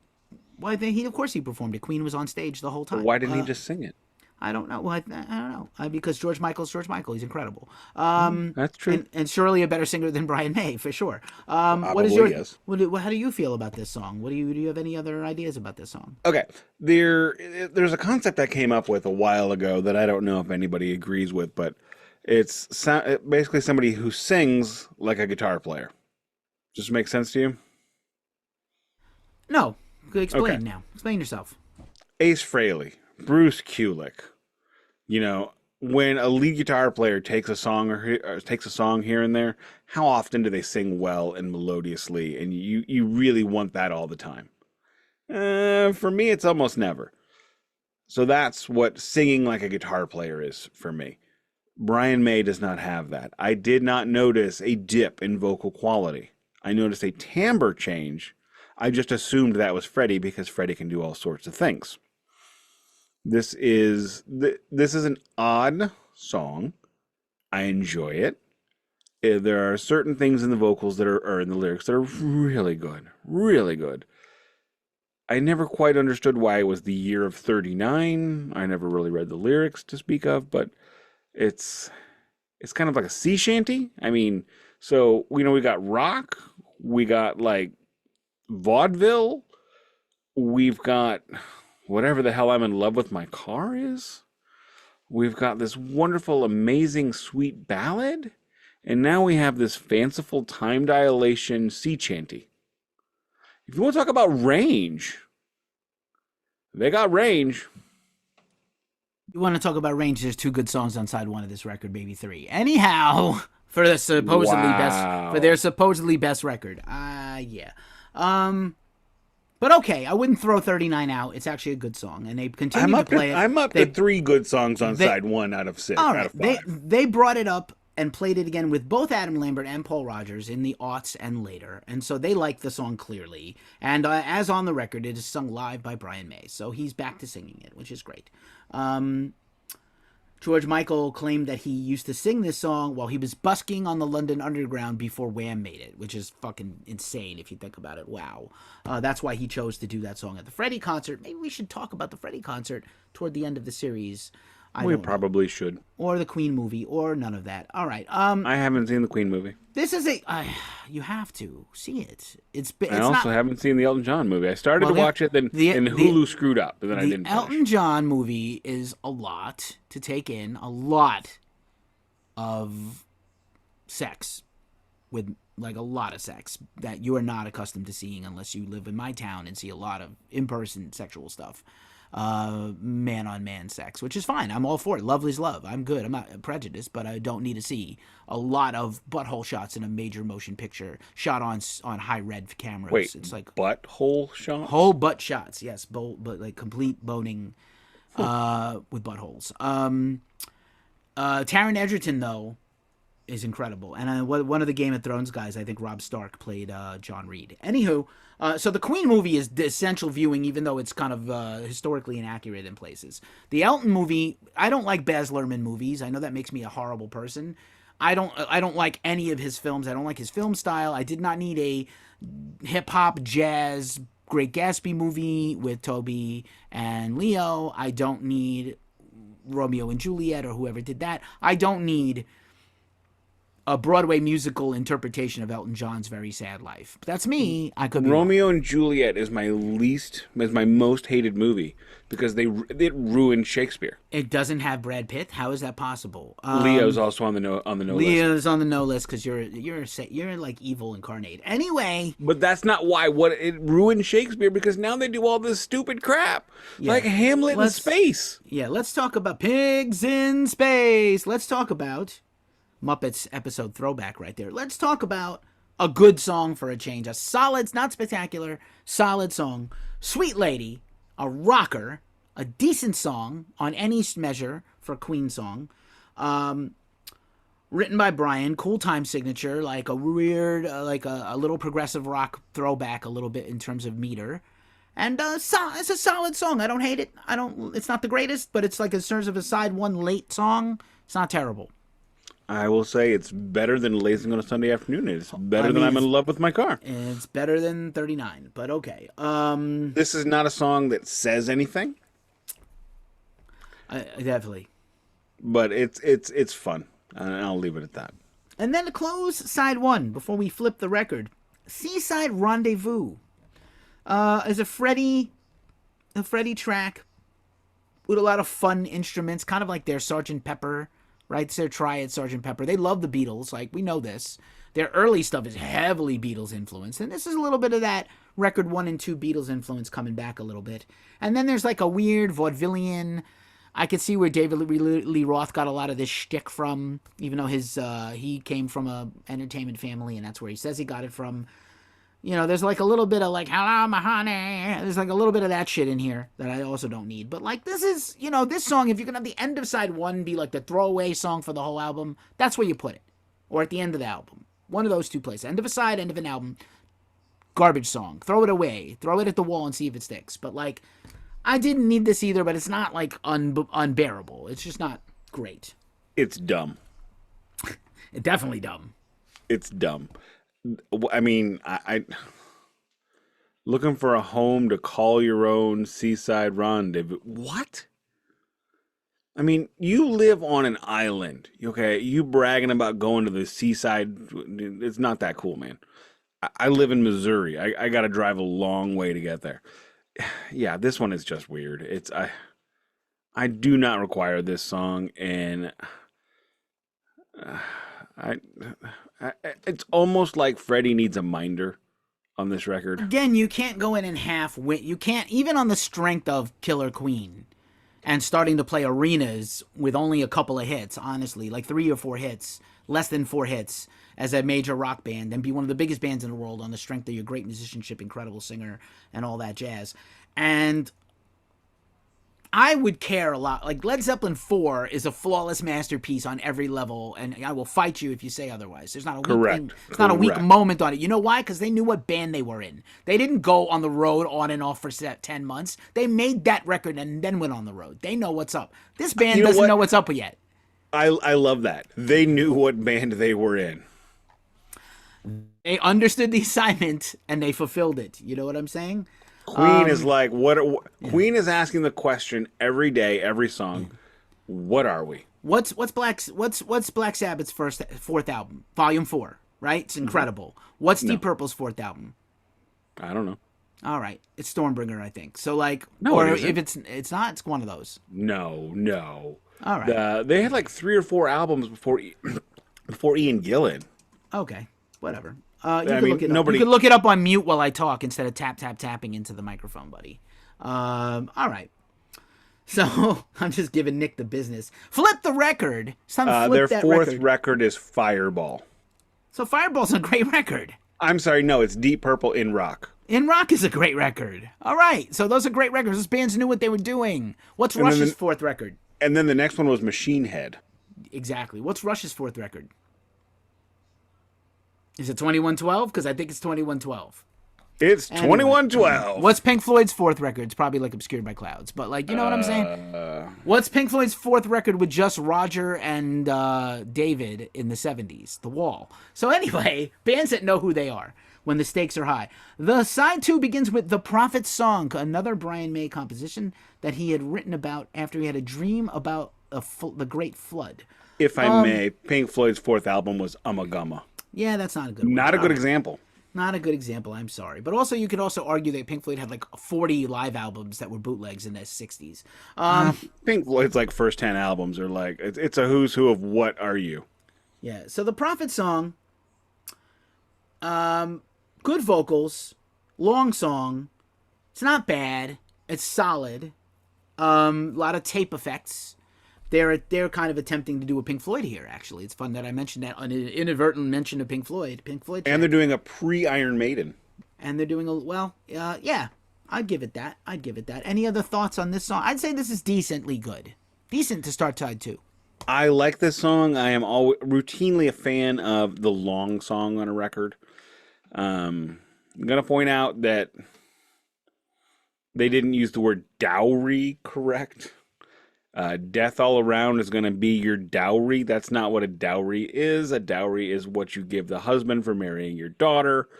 Well, of course he performed it. Queen was on stage the whole time. Why didn't he just sing it? I don't know. Well, I don't know because George Michael's George Michael. He's incredible. That's true. And surely a better singer than Brian May for sure. What is Probably, your? yes. How do you feel about this song? Do you have any other ideas about this song? Okay, there's a concept I came up with a while ago that I don't know if anybody agrees with, but basically somebody who sings like a guitar player. Does it make sense to you? No. Explain Okay. now. Explain yourself. Ace Frehley, Bruce Kulick. You know, when a lead guitar player takes a song or takes a song here and there, how often do they sing well and melodiously? And you really want that all the time. For me, it's almost never. So that's what singing like a guitar player is for me. Brian May does not have that. I did not notice a dip in vocal quality. I noticed a timbre change. I just assumed that was Freddie because Freddie can do all sorts of things. This is an odd song. I enjoy it. There are certain things in the vocals or in the lyrics that are really good, really good. I never quite understood why it was the year of 39. I never really read the lyrics to speak of, but it's kind of like a sea shanty. I mean, so we got rock, we got like vaudeville, we've got whatever the hell I'm in love with my car is. We've got this wonderful, amazing, sweet ballad, and now we have this fanciful time dilation sea chanty. If you want to talk about range, they got range. You want to talk about range? There's two good songs on side one of this record, maybe three. Anyhow, for the their supposedly best record. Yeah. But okay, I wouldn't throw 39 out. It's actually a good song, and they continue to play it. I'm up to 3 good songs on side 1 out of 6. All right, out of 5. they brought it up and played it again with both Adam Lambert and Paul Rodgers in the aughts and later, and so they liked the song clearly. And as on the record, it is sung live by Brian May, so he's back to singing it, which is great. George Michael claimed that he used to sing this song while he was busking on the London Underground before Wham made it, which is fucking insane if you think about it. Wow. That's why he chose to do that song at the Freddie concert. Maybe we should talk about the Freddie concert toward the end of the series. We probably should. Or the Queen movie, or none of that. All right. I haven't seen the Queen movie. This is you have to see it. I also haven't seen the Elton John movie. I started to watch it, then Hulu screwed up, and then I didn't. The Elton John movie is a lot to take in, a lot of sex, with like a lot of sex that you are not accustomed to seeing unless you live in my town and see a lot of in-person sexual stuff. Man-on-man sex, which is fine. I'm all for it. Love is love. I'm good. I'm not prejudiced, but I don't need to see a lot of butthole shots in a major motion picture shot on high-red cameras. Wait, it's like butthole shots? Whole butt shots, yes. But like complete boning with buttholes. Taron Egerton, though, is incredible. And one of the Game of Thrones guys, I think Rob Stark, played John Reed. Anywho, so the Queen movie is the essential viewing, even though it's kind of historically inaccurate in places. The Elton movie, I don't like Baz Luhrmann movies. I know that makes me a horrible person. I don't like any of his films. I don't like his film style. I did not need a hip-hop, jazz, Great Gatsby movie with Toby and Leo. I don't need Romeo and Juliet or whoever did that. I don't need a Broadway musical interpretation of Elton John's very sad life. But that's me. I could be Romeo and Juliet is my most hated movie because it ruined Shakespeare. It doesn't have Brad Pitt. How is that possible? Leo's also on the no list. Leo's on the no list because you're like evil incarnate. Anyway, but that's not why. It ruined Shakespeare because now they do all this stupid crap like Hamlet in space. Yeah, let's talk about pigs in space. Let's talk about Muppets episode throwback right there. Let's talk about a good song for a change. A solid, not spectacular, solid song. Sweet Lady, a rocker, a decent song on any measure for a Queen song. Written by Brian, cool time signature, like a weird, like a little progressive rock throwback a little bit in terms of meter. And it's a solid song. I don't hate it. It's not the greatest, but it's like in terms of a side one late song, it's not terrible. I will say it's better than Lazing on a Sunday Afternoon. It's better than I'm in love with my car. It's better than 39, but okay. This is not a song that says anything. Definitely. but it's fun, and I'll leave it at that. And then to close side one before we flip the record, Seaside Rendezvous is a Freddie track with a lot of fun instruments, kind of like their Sgt. Pepper, right? It's their try at Sgt. Pepper. They love the Beatles, like we know this. Their early stuff is heavily Beatles influenced, and this is a little bit of that record 1 and 2 Beatles influence coming back a little bit. And then there's like a weird vaudevillian. I could see where David Lee Roth got a lot of this shtick from, even though he came from a entertainment family, and that's where he says he got it from. You know, there's like a little bit of like, hello, my honey. There's like a little bit of that shit in here that I also don't need. But like, this is, you know, this song, if you can have the end of side 1 be like the throwaway song for the whole album, that's where you put it. Or at the end of the album. One of those two places. End of a side, end of an album. Garbage song. Throw it away. Throw it at the wall and see if it sticks. But like, I didn't need this either, but it's not like unbearable. It's just not great. It's dumb. It's definitely dumb. It's dumb. I mean, I looking for a home to call your own, seaside rendezvous. What? I mean, you live on an island, okay? You bragging about going to the seaside. It's not that cool, man. I live in Missouri. I got to drive a long way to get there. Yeah, this one is just weird. I do not require this song, and it's almost like Freddie needs a minder on this record. Again, you can't go in and half win. You can't, even on the strength of Killer Queen and starting to play arenas with only a couple of hits, honestly, like 3 or 4 hits, less than 4 hits as a major rock band, and be one of the biggest bands in the world on the strength of your great musicianship, incredible singer, and all that jazz. And I would care a lot. Like, Led Zeppelin 4 is a flawless masterpiece on every level, and I will fight you if you say otherwise. There's not a weak thing. It's not a weak moment on it. You know why? Because they knew what band they were in. They didn't go on the road on and off for 10 months. They made that record and then went on the road. They know what's up. This band doesn't know what's up yet. I love that. They knew what band they were in. They understood the assignment, and they fulfilled it. You know what I'm saying? Queen is like, Queen is asking the question every day, every song. What are we? What's Black Sabbath's 4th album? Volume 4, right? It's incredible. What's Deep Purple's 4th album? I don't know. All right, it's Stormbringer, I think. So like, no, or if it's not, it's one of those. No. All right. They had like 3 or 4 albums before Ian Gillan. Okay, whatever. You can look it up on mute while I talk instead of tapping into the microphone, buddy. All right. So I'm just giving Nick the business. Flip the record. Their 4th record is Fireball. So Fireball's a great record. I'm sorry, no, it's Deep Purple in Rock. In Rock is a great record. All right, so those are great records. Those bands knew what they were doing. What's Rush's 4th record? And then the next one was Machine Head. Exactly. What's Rush's 4th record? Is it 2112? Because I think it's 2112. It's 2112. What's Pink Floyd's 4th record? It's probably like Obscured by Clouds, but like, you know what I'm saying? What's Pink Floyd's 4th record with just Roger and David in the 70s? The Wall. So anyway, bands that know who they are when the stakes are high. The side 2 begins with The Prophet's Song, another Brian May composition that he had written about after he had a dream about the Great Flood. If I may, Pink Floyd's 4th album was Ummagumma. Yeah, that's not a good one. Not a good example. Not a good example, I'm sorry. But also, you could also argue that Pink Floyd had like 40 live albums that were bootlegs in the 60s. Pink Floyd's like first 10 albums are like, it's a who's who of what are you. Yeah, so The Prophet's Song, good vocals, long song. It's not bad. It's solid. A lot of tape effects. They're kind of attempting to do a Pink Floyd here, actually. It's fun that I mentioned that, an inadvertent mention of Pink Floyd. And they're doing a pre-Iron Maiden. And they're doing yeah, I'd give it that. Any other thoughts on this song? I'd say this is decently good. Decent to start side 2. I like this song. I am routinely a fan of the long song on a record. I'm going to point out that they didn't use the word dowry correct. Death All Around is going to be your dowry. That's not what a dowry is. A dowry is what you give the husband for marrying your daughter.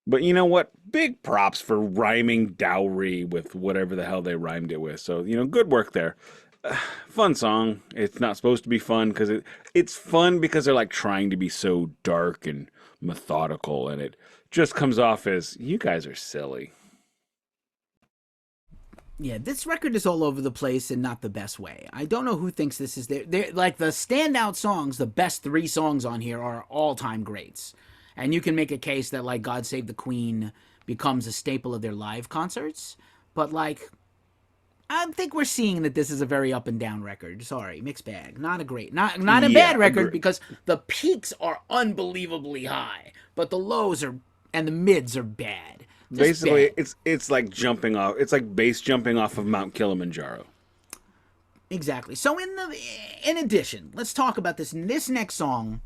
But you know what? Big props for rhyming dowry with whatever the hell they rhymed it with. So, good work there. Fun song. It's not supposed to be fun because it's fun because they're like trying to be so dark and methodical, and it just comes off as you guys are silly. Yeah, this record is all over the place in not the best way. I don't know who thinks this is their like the standout songs, the best 3 songs on here are all-time greats. And you can make a case that like God Save the Queen becomes a staple of their live concerts, but like I think we're seeing that this is a very up and down record. Sorry, mixed bag. Not a great, not a bad record because the peaks are unbelievably high, but the lows are and the mids are bad. Basically, it's like jumping off. It's like base jumping off of Mount Kilimanjaro. Exactly. So in addition, let's talk about this. This next song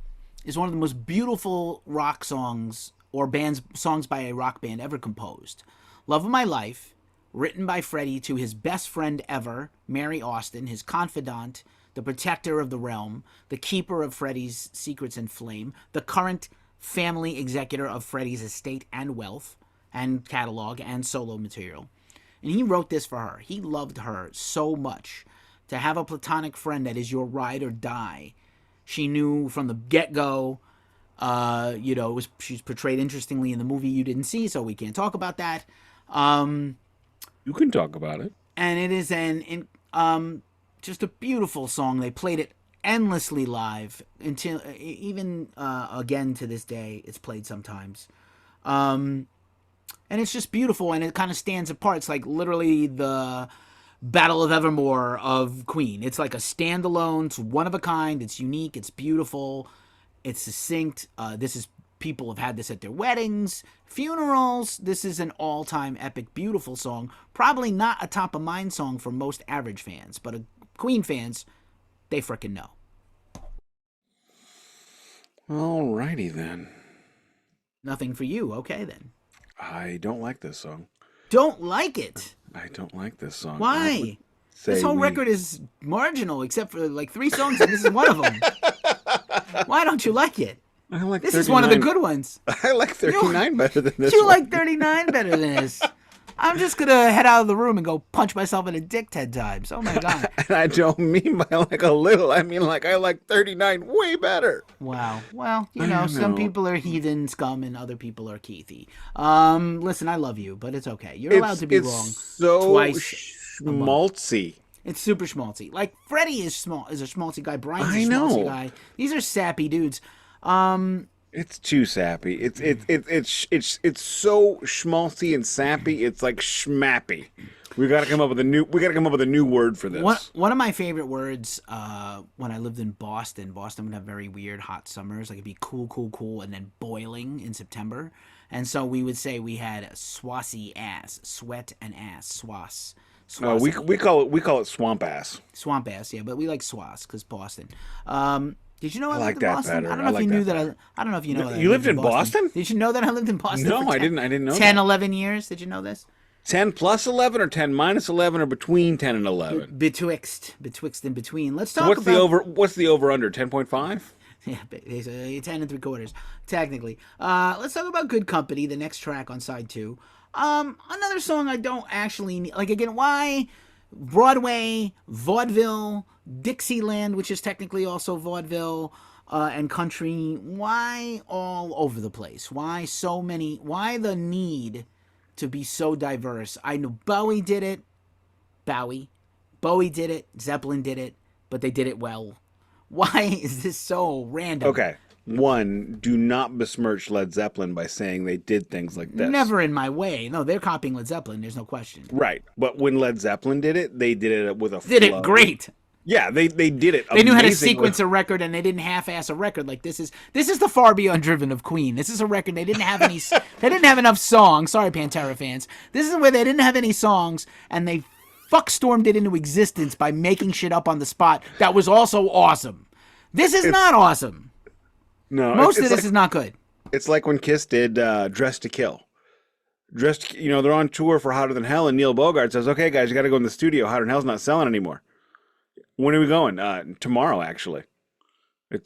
is one of the most beautiful rock songs or songs by a rock band ever composed. Love of My Life, written by Freddie to his best friend ever, Mary Austin, his confidant, the protector of the realm, the keeper of Freddie's secrets and flame, the current family executor of Freddie's estate and wealth and catalog and solo material. And he wrote this for her. He loved her so much. To have a platonic friend that is your ride or die. She knew from the get-go, she's portrayed interestingly in the movie you didn't see, so we can't talk about that. You can talk about it. And it is just a beautiful song. They played it endlessly live until even again to this day it's played sometimes. And it's just beautiful, and it kind of stands apart. It's like literally the Battle of Evermore of Queen. It's like a standalone. It's one of a kind. It's unique. It's beautiful. It's succinct. People have had this at their weddings, funerals. This is an all-time epic, beautiful song. Probably not a top-of-mind song for most average fans, but Queen fans, they frickin' know. Alrighty then. Nothing for you. Okay then. I don't like this song. Don't like it? I don't like this song. Why? This whole record is marginal except for like 3 songs, and this is one of them. Why don't you like it? I like this 39. Is one of the good ones. I like 39 better than this. You like 39 better than this. I'm just going to head out of the room and go punch myself in the dick 10 times. Oh, my God. And I don't mean by like a little. I mean like I like 39 way better. Wow. Well, some people are heathen scum and other people are Keefy. Listen, I love you, but it's okay. You're allowed to be wrong so twice. Schmaltzy. It's super schmaltzy. Like, Freddie is a schmaltzy guy. Brian's a schmaltzy guy. These are sappy dudes. It's too sappy. It's so schmaltzy and sappy. It's like schmappy. We gotta come up with a new word for this. One of my favorite words when I lived in Boston. Boston would have very weird hot summers. Like it'd be cool, and then boiling in September. And so we would say we had swassy ass, sweat and ass, swass. We call it swamp ass. Swamp ass, yeah, but we like swass because Boston. Did you know I like lived in that Boston? better. I don't know if you knew that. I don't know if you know that. You lived in Boston? Did you know that I lived in Boston? No, I didn't. I didn't know 10, that. 11 years. Did you know this? 10 plus 11 or 10 minus 11 or between 10 and 11? Betwixt and between. Let's talk What's the over under? 10.5? Yeah, 10 and 3/4, technically. Let's talk about Good Company, the next track on side 2. Another song I don't actually need. Like, again, why Broadway, vaudeville, Dixieland, which is technically also vaudeville, and country, why all over the place? Why so many? Why the need to be so diverse? I know Bowie did it. Bowie did it. Zeppelin did it. But they did it well. Why is this so random? Okay. One, do not besmirch Led Zeppelin by saying they did things like this. Never in my way. No, they're copying Led Zeppelin. There's no question. Right. But when Led Zeppelin did it, they did it with a flow. Did it great. Yeah, they did it. They knew how to sequence a record, and they didn't half-ass a record. Like this is the Far Beyond Driven of Queen. This is a record they didn't have any. They didn't have enough songs. Sorry, Pantera fans. This is where they didn't have any songs, and they fuckstormed it into existence by making shit up on the spot. That was also awesome. This is not awesome. No, most of this is not good. It's like when Kiss did Dress to Kill. They're on tour for Hotter Than Hell, and Neil Bogart says, "Okay, guys, you got to go in the studio. Hotter Than Hell's not selling anymore." When are we going? Tomorrow, actually.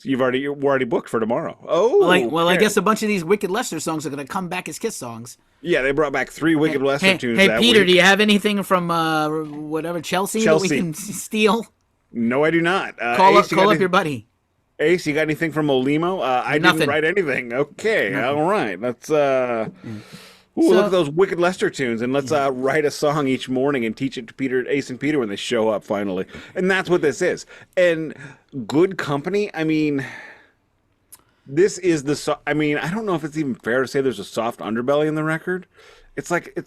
We're already booked for tomorrow. Oh, I guess a bunch of these Wicked Lester songs are going to come back as Kiss songs. Yeah, they brought back 3 Wicked Lester tunes. Hey, that Peter, week. do you have anything from Chelsea that we can steal? No, I do not. Call Ace, up your buddy. Ace, you got anything from Olimo? I Nothing. didn't write anything. Okay, Nothing. all right. Let's Ooh, So- look at those Wicked Lester tunes, and let's write a song each morning and teach it to Peter, Ace, and Peter when they show up finally. And that's what this is. And Good Company. I mean, this is I mean, I don't know if it's even fair to say there's a soft underbelly in the record. It's like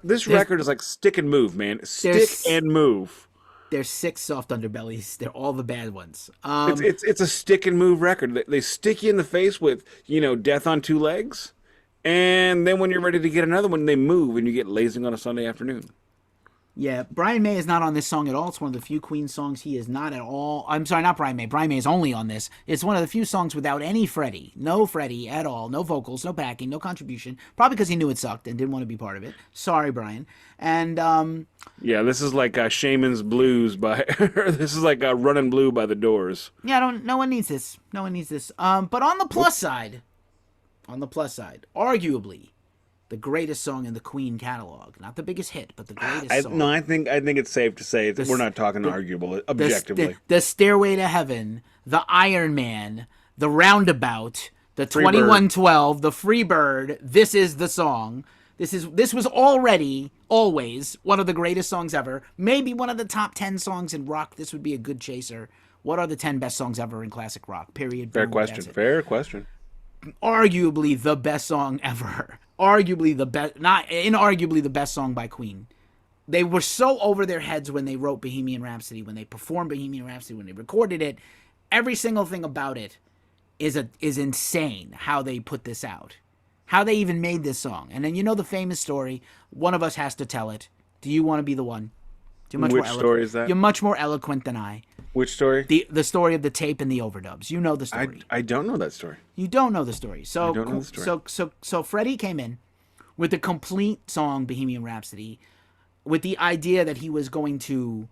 this record is like stick and move, man. Stick and move. There's 6 soft underbellies. They're all the bad ones. It's a stick and move record. They stick you in the face with, Death on Two Legs. And then when you're ready to get another one, they move and you get Lazing on a Sunday afternoon. Yeah, Brian May is not on this song at all. It's one of the few Queen songs he is not at all. I'm sorry, not Brian May. Brian May is only on this. It's one of the few songs without any Freddie. No Freddie at all. No vocals, no backing, no contribution. Probably because he knew it sucked and didn't want to be part of it. Sorry, Brian. And yeah, this is like Shaman's Blues this is like Runnin' Blue by the Doors. Yeah, no one needs this. No one needs this. But on the plus side, arguably the greatest song in the Queen catalog. Not the biggest hit, but the greatest song. No, I think it's safe to say we're not talking arguable, objectively. The Stairway to Heaven, the Iron Man, the Roundabout, the 2112, the Freebird. This is the song. This was already, always, one of the greatest songs ever. Maybe one of the top 10 songs in rock. This would be a good chaser. What are the 10 best songs ever in classic rock? Period. Fair question. Fair question. Arguably the best song ever. Arguably the best, not inarguably the best song by Queen. They were so over their heads when they wrote Bohemian Rhapsody, when they performed Bohemian Rhapsody, when they recorded it. Every single thing about it is insane. How they put this out, how they even made this song, and then the famous story. One of us has to tell it. Do you want to be the one? Which story is that? You're much more eloquent than I. Which story? The story of the tape and the overdubs. You know the story. I don't know that story. You don't know the story. So I don't know the story. So Freddie came in with a complete song, Bohemian Rhapsody, with the idea that he was going to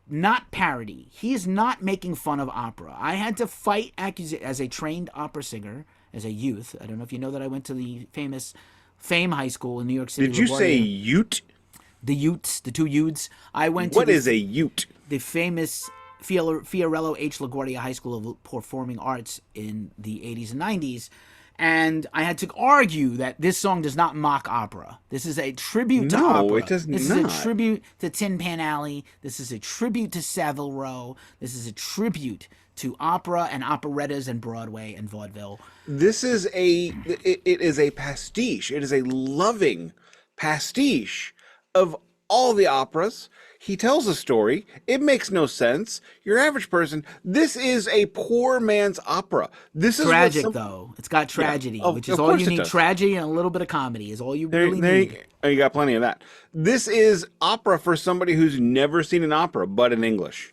not parody. He is not making fun of opera. I had to fight as a trained opera singer, as a youth. I don't know if you know that I went to the famous Fame High School in New York City. Did you say Ute? The Utes, the 2 Utes. I went to What is a Ute? The famous Fiorello H. LaGuardia High School of Performing Arts in the 80s and 90s. And I had to argue that this song does not mock opera. This is a tribute to opera. No, it does This not. is a tribute to Tin Pan Alley. This is a tribute to Savile Row. This is a tribute to opera and operettas and Broadway and vaudeville. This is it is a pastiche. It is a loving pastiche of all the operas. He tells a story. It makes no sense. Your average person. This is a poor man's opera. This is tragic, though. It's got tragedy, which is all you need. Tragedy and a little bit of comedy is all you really need. You got plenty of that. This is opera for somebody who's never seen an opera, but in English.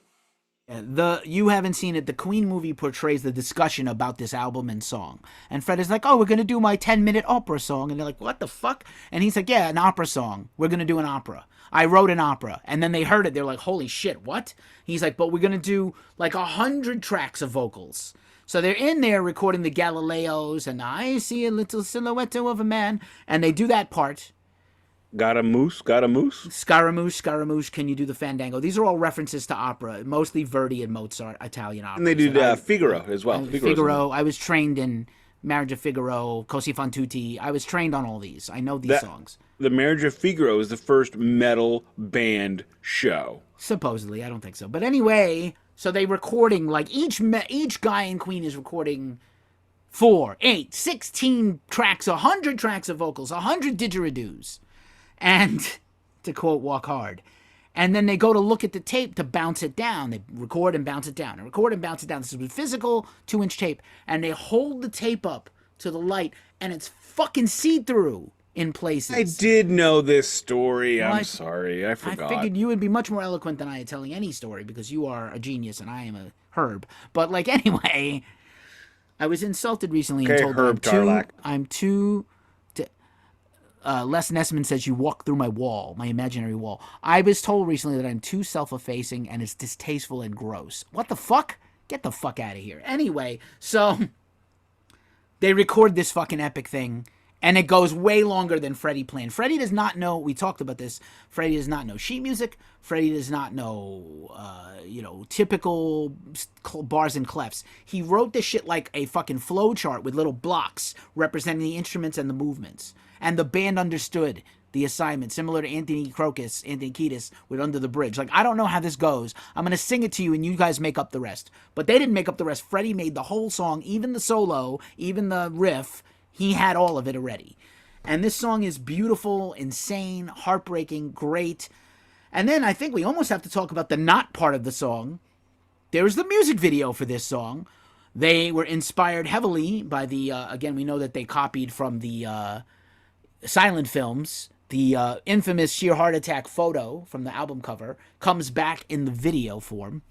You haven't seen it. The Queen movie portrays the discussion about this album and song. And Fred is like, oh, we're going to do my 10-minute opera song. And they're like, what the fuck? And he's like, yeah, an opera song. We're going to do an opera. I wrote an opera. And then they heard it. They're like, holy shit, what? He's like, but we're going to do like 100 tracks of vocals. So they're in there recording the Galileos and I see a little silhouette of a man. And they do that part. Got a moose? Scaramouche, can you do the Fandango? These are all references to opera, mostly Verdi and Mozart, Italian opera. And they do Figaro as well. Figaro. I was trained in Marriage of Figaro, Così fan tutti. I was trained on all these. I know these songs. The Marriage of Figaro is the first metal band show. Supposedly, I don't think so. But anyway, so they recording, like each guy in Queen is recording 4, 8, 16 tracks, 100 tracks of vocals, 100 didgeridoos. And, to quote Walk Hard, and then they go to look at the tape to bounce it down. They record and bounce it down, and record and bounce it down. This is a physical 2-inch tape. And they hold the tape up to the light, and it's fucking see-through in places. I did know this story. I'm sorry. I forgot. I figured you would be much more eloquent than I at telling any story, because you are a genius and I am a herb. But, like, anyway, I was insulted recently and told I'm too... Les Nessman says you walk through my wall, my imaginary wall. I was told recently that I'm too self-effacing and it's distasteful and gross. What the fuck? Get the fuck out of here. Anyway, so they record this fucking epic thing, And it goes way longer than Freddie planned. Freddie does not know. We talked about this. Freddie does not know sheet music. Freddie does not know, typical bars and clefs. He wrote this shit like a fucking flow chart with little blocks representing the instruments and the movements. And the band understood the assignment, similar to Anthony Kiedis with Under the Bridge. Like, I don't know how this goes. I'm going to sing it to you and you guys make up the rest. But they didn't make up the rest. Freddie made the whole song, even the solo, even the riff. He had all of it already. And this song is beautiful, insane, heartbreaking, great. And then I think we almost have to talk about the not part of the song. There's the music video for this song. They were inspired heavily by the, again, we know that they copied from the silent films. The infamous sheer heart attack photo from the album cover comes back in the video form.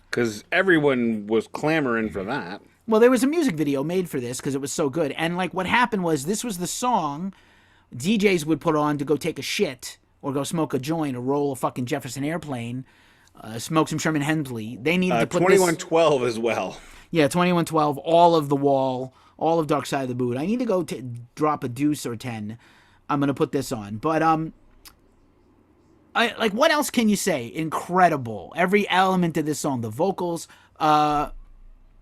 Because everyone was clamoring for that. Well, there was a music video made for this because it was so good. And, like, what happened was this was the song DJs would put on to go take a shit or go smoke a joint or roll a fucking Jefferson Airplane, smoke some Sherman Hemsley. They needed to put 2112 as well. Yeah, 2112, all of The Wall, all of Dark Side of the Moon. I need to go drop a deuce or 10. I'm going to put this on. But, what else can you say? Incredible. Every element of this song. The vocals,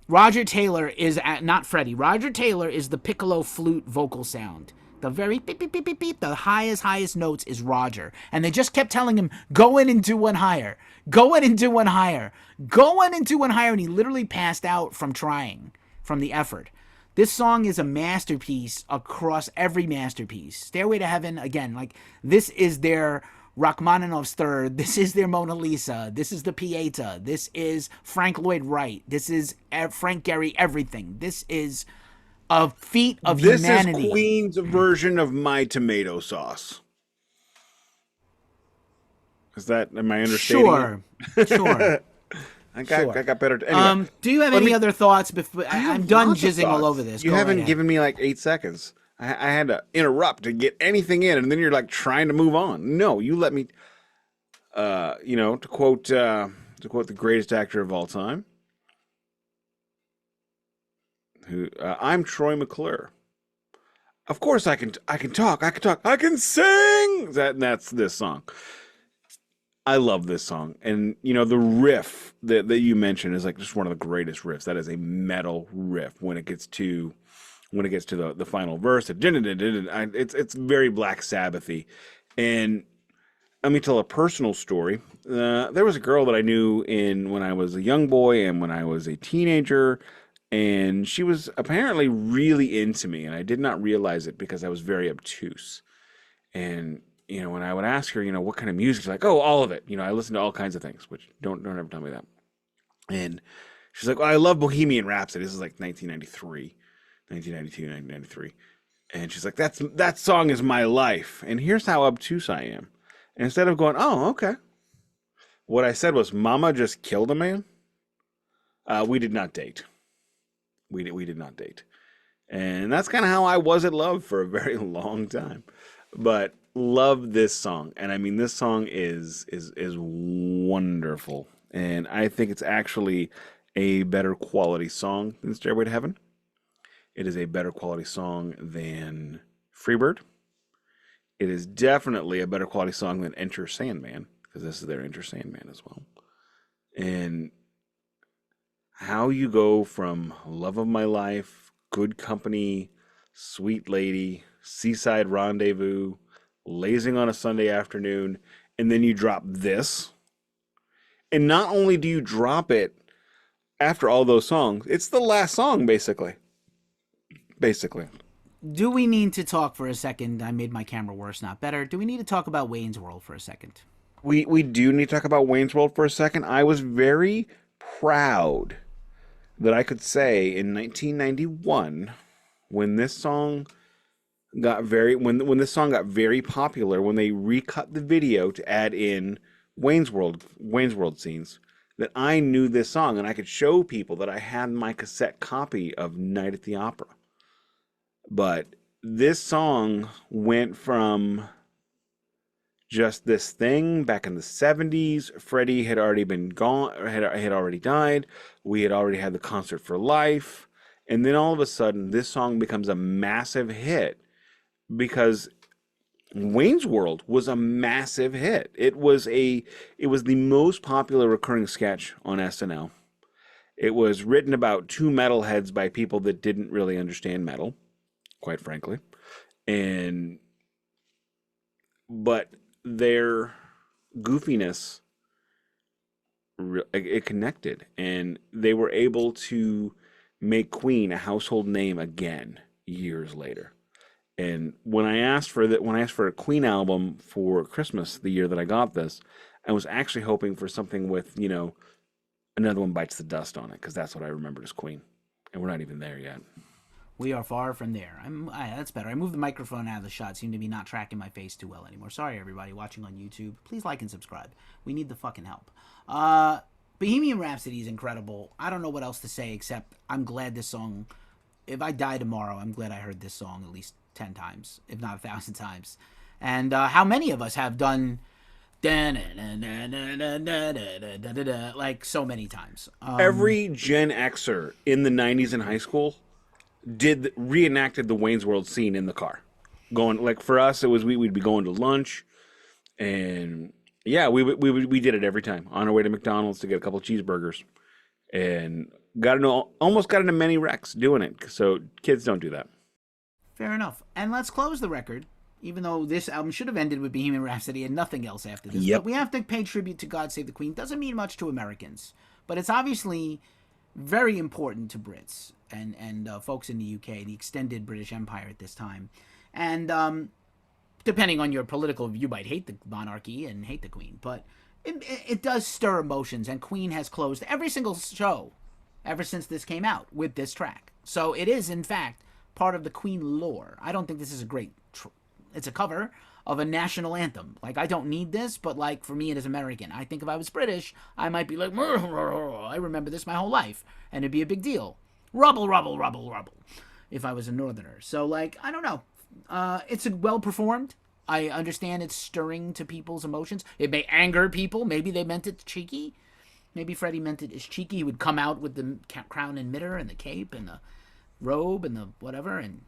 Roger Taylor is not Freddie. Roger Taylor is the piccolo flute vocal sound. The very beep, beep, beep, beep, beep, the highest notes is Roger. And they just kept telling him, go in and do one higher. Go in and do one higher. Go in and do one higher. And he literally passed out from trying, from the effort. This song is a masterpiece across every masterpiece. Stairway to Heaven, again, like, this is their Rachmaninoff's Third. This is their Mona Lisa. This is the Pieta. This is Frank Lloyd Wright. This is Frank Gehry Everything. This is a feat of humanity. This is Queen's version of My Tomato Sauce. Am I understanding? Sure. I got better. Anyway, do you have any other thoughts? I'm done jizzing all over this. You haven't given me like 8 seconds. I had to interrupt to get anything in, and then you're like trying to move on. No, you let me. To quote the greatest actor of all time, I'm Troy McClure. Of course, I can talk. I can sing. That's this song. I love this song, and the riff that you mentioned is like just one of the greatest riffs. That is a metal riff when it gets to the final verse. It's very Black Sabbathy. And let me tell a personal story. There was a girl that I knew when I was a young boy and when I was a teenager, and she was apparently really into me, and I did not realize it because I was very obtuse. And when I would ask her, what kind of music, she's like, oh, all of it. I listen to all kinds of things, which don't ever tell me that. And she's like, well, I love Bohemian Rhapsody. This is like 1992, 1993. And she's like, that song is my life. And here's how obtuse I am. And instead of going, oh, okay. What I said was, Mama just killed a man. We did not date. We did not date. And that's kind of how I was in love for a very long time. But love this song. And I mean, this song is wonderful. And I think it's actually a better quality song than Stairway to Heaven. It is a better quality song than Freebird. It is definitely a better quality song than Enter Sandman, because this is their Enter Sandman as well. And how you go from Love of My Life, Good Company, Sweet Lady, Seaside Rendezvous, Lazing on a Sunday Afternoon, and then you drop this. And not only do you drop it after all those songs, it's the last song, basically. Do we need to talk for a second? I made my camera worse, not better. Do we need to talk about Wayne's World for a second? We do need to talk about Wayne's World for a second. I was very proud that I could say in 1991, when this song got very popular, when they recut the video to add in Wayne's World scenes, that I knew this song and I could show people that I had my cassette copy of Night at the Opera. But this song went from just this thing back in the 70s. Freddie had already been gone, had already died. We had already had the Concert for Life. And then all of a sudden, this song becomes a massive hit because Wayne's World was a massive hit. It was the most popular recurring sketch on SNL. It was written about two metalheads by people that didn't really understand metal, quite frankly. And but their goofiness it connected, and they were able to make Queen a household name again years later. And when I asked for a Queen album for Christmas the year that I got this, I was actually hoping for something with, Another One Bites the Dust on it, because that's what I remembered as Queen. And we're not even there yet. We are far from there. That's better. I moved the microphone out of the shot. Seem to be not tracking my face too well anymore. Sorry, everybody watching on YouTube. Please like and subscribe. We need the fucking help. Bohemian Rhapsody is incredible. I don't know what else to say except I'm glad this song. If I die tomorrow, I'm glad I heard this song at least 10 times, if not 1,000 times. And how many of us have done like so many times. Every Gen Xer in the 90s in high school reenacted the Wayne's World scene in the car. Going, like, for us, it was we'd be going to lunch, and yeah, we did it every time on our way to McDonald's to get a couple of cheeseburgers, and almost got into many wrecks doing it. So kids don't do that. Fair enough. And let's close the record, even though this album should have ended with Bohemian Rhapsody and nothing else after this. Yep. But we have to pay tribute to God Save the Queen. Doesn't mean much to Americans, but it's obviously very important to Brits and folks in the UK, the extended British Empire at this time. And depending on your political view, you might hate the monarchy and hate the Queen, but it does stir emotions, and Queen has closed every single show ever since this came out with this track. So it is, in fact, part of the Queen lore. I don't think this is a great... it's a cover of a national anthem. Like, I don't need this, but, like, for me, it is American. I think if I was British, I might be like, I remember this my whole life, and it'd be a big deal. Rubble, rubble, rubble, rubble, if I was a northerner. So, like, I don't know. It's well performed. I understand it's stirring to people's emotions. It may anger people. Maybe they meant it cheeky. Maybe Freddie meant it as cheeky. He would come out with the crown and mitre and the cape and the robe and the whatever, and,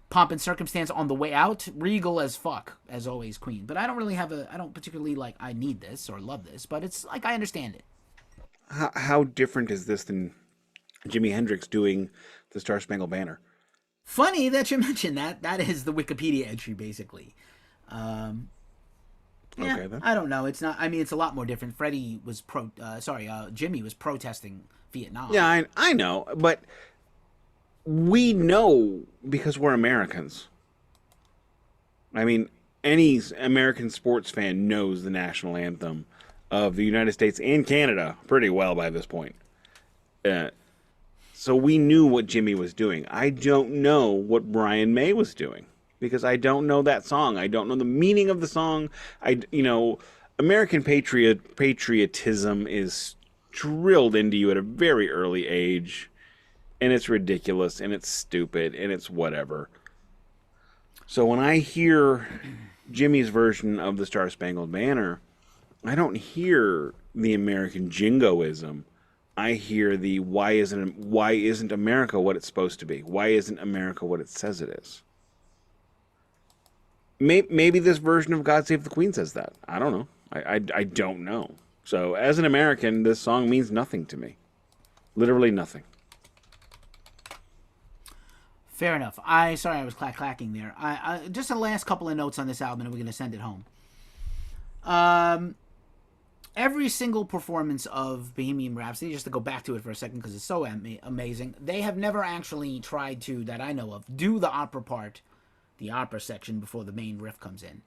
pomp and circumstance on the way out. Regal as fuck, as always, Queen. But I don't particularly, like, I need this or love this, but it's, like, I understand it. How different is this than Jimi Hendrix doing the Star Spangled Banner? Funny that you mentioned that. That is the Wikipedia entry, basically. Okay, then. I don't know. It's not. I mean, it's a lot more different. Freddie was Jimmy was protesting Vietnam. Yeah, I know, but we know because we're Americans. I mean, any American sports fan knows the national anthem of the United States and Canada pretty well by this point. So we knew what Jimmy was doing. I don't know what Brian May was doing because I don't know that song. I don't know the meaning of the song. American patriotism is drilled into you at a very early age, and it's ridiculous, and it's stupid, and it's whatever. So when I hear Jimmy's version of the Star Spangled Banner, I don't hear the American jingoism. I hear the why isn't America what it's supposed to be? Why isn't America what it says it is? Maybe this version of God Save the Queen says that. I don't know. I don't know. So as an American, this song means nothing to me. Literally nothing. Fair enough. Sorry I was clacking there. Just the last couple of notes on this album, and we're going to send it home. Every single performance of Bohemian Rhapsody, just to go back to it for a second because it's so amazing, they have never actually tried to, that I know of, do the opera part, the opera section before the main riff comes in,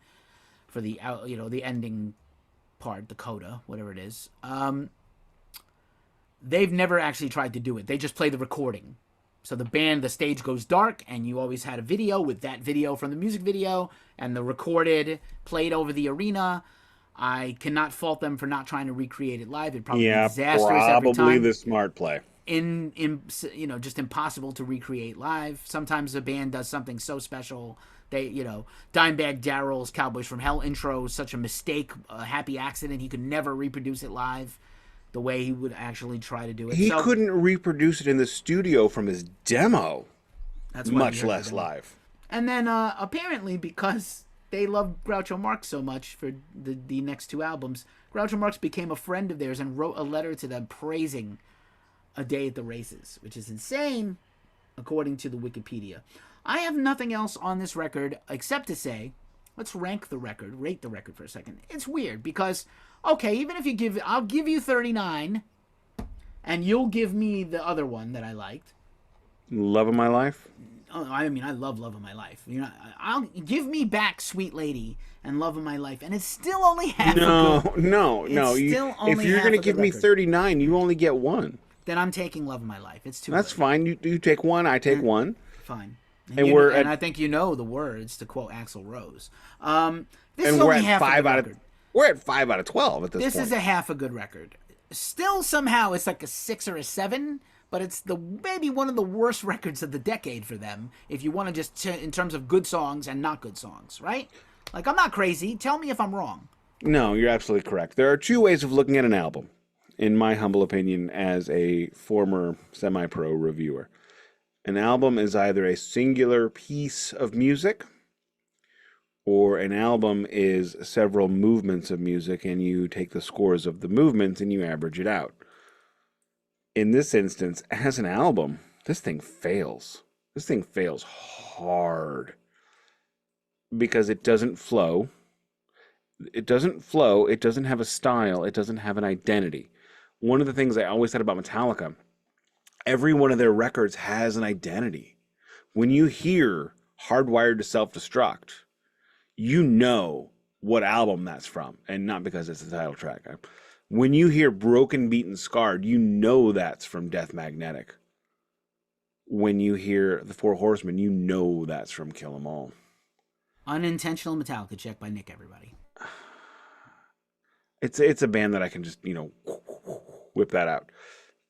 for the the ending part, the coda, whatever it is. They've never actually tried to do it. They just play the recording. So the stage goes dark, and you always had a video with that video from the music video, and the recorded played over the arena. I cannot fault them for not trying to recreate it live. It'd probably be disastrous every time. Probably the smart play. Just impossible to recreate live. Sometimes a band does something so special. They, Dimebag Darrell's Cowboys from Hell intro is such a mistake, a happy accident. He could never reproduce it live the way he would actually try to do it. He couldn't reproduce it in the studio from his demo, much less live. And then apparently because they loved Groucho Marx so much for the next two albums, Groucho Marx became a friend of theirs and wrote a letter to them praising A Day at the Races, which is insane, according to the Wikipedia. I have nothing else on this record except to say, let's rate the record for a second. It's weird because, okay, even if I'll give you 39, and you'll give me the other one that I liked. Love of My Life? Oh, I mean, I love Love of My Life. I'll give me back Sweet Lady and Love of My Life, and it's still only half. No. If you're going to give me 39, you only get one. Then I'm taking Love of My Life. It's too. That's good. fine. You take one. I take one. Fine. And I think you know the words, to quote Axl Rose. This is only we're at half 5 a good out record. of. We're at 5 out of 12 at this point. This is a half a good record. Still, somehow, it's like a 6 or a 7. But it's maybe one of the worst records of the decade for them, if you want to just in terms of good songs and not good songs, right? Like, I'm not crazy. Tell me if I'm wrong. No, you're absolutely correct. There are two ways of looking at an album, in my humble opinion, as a former semi-pro reviewer. An album is either a singular piece of music, or an album is several movements of music, and you take the scores of the movements and you average it out. In this instance, as an album, this thing fails. This thing fails hard because it doesn't flow. It doesn't flow. It doesn't have a style. It doesn't have an identity. One of the things I always said about Metallica, every one of their records has an identity. When you hear Hardwired to Self-Destruct, you know what album that's from, and not because it's the title track. When you hear Broken, Beaten, Scarred, you know that's from Death Magnetic. When you hear The Four Horsemen, you know that's from Kill 'Em All. Unintentional Metallica check by Nik, everybody. It's a band that I can just, whip that out.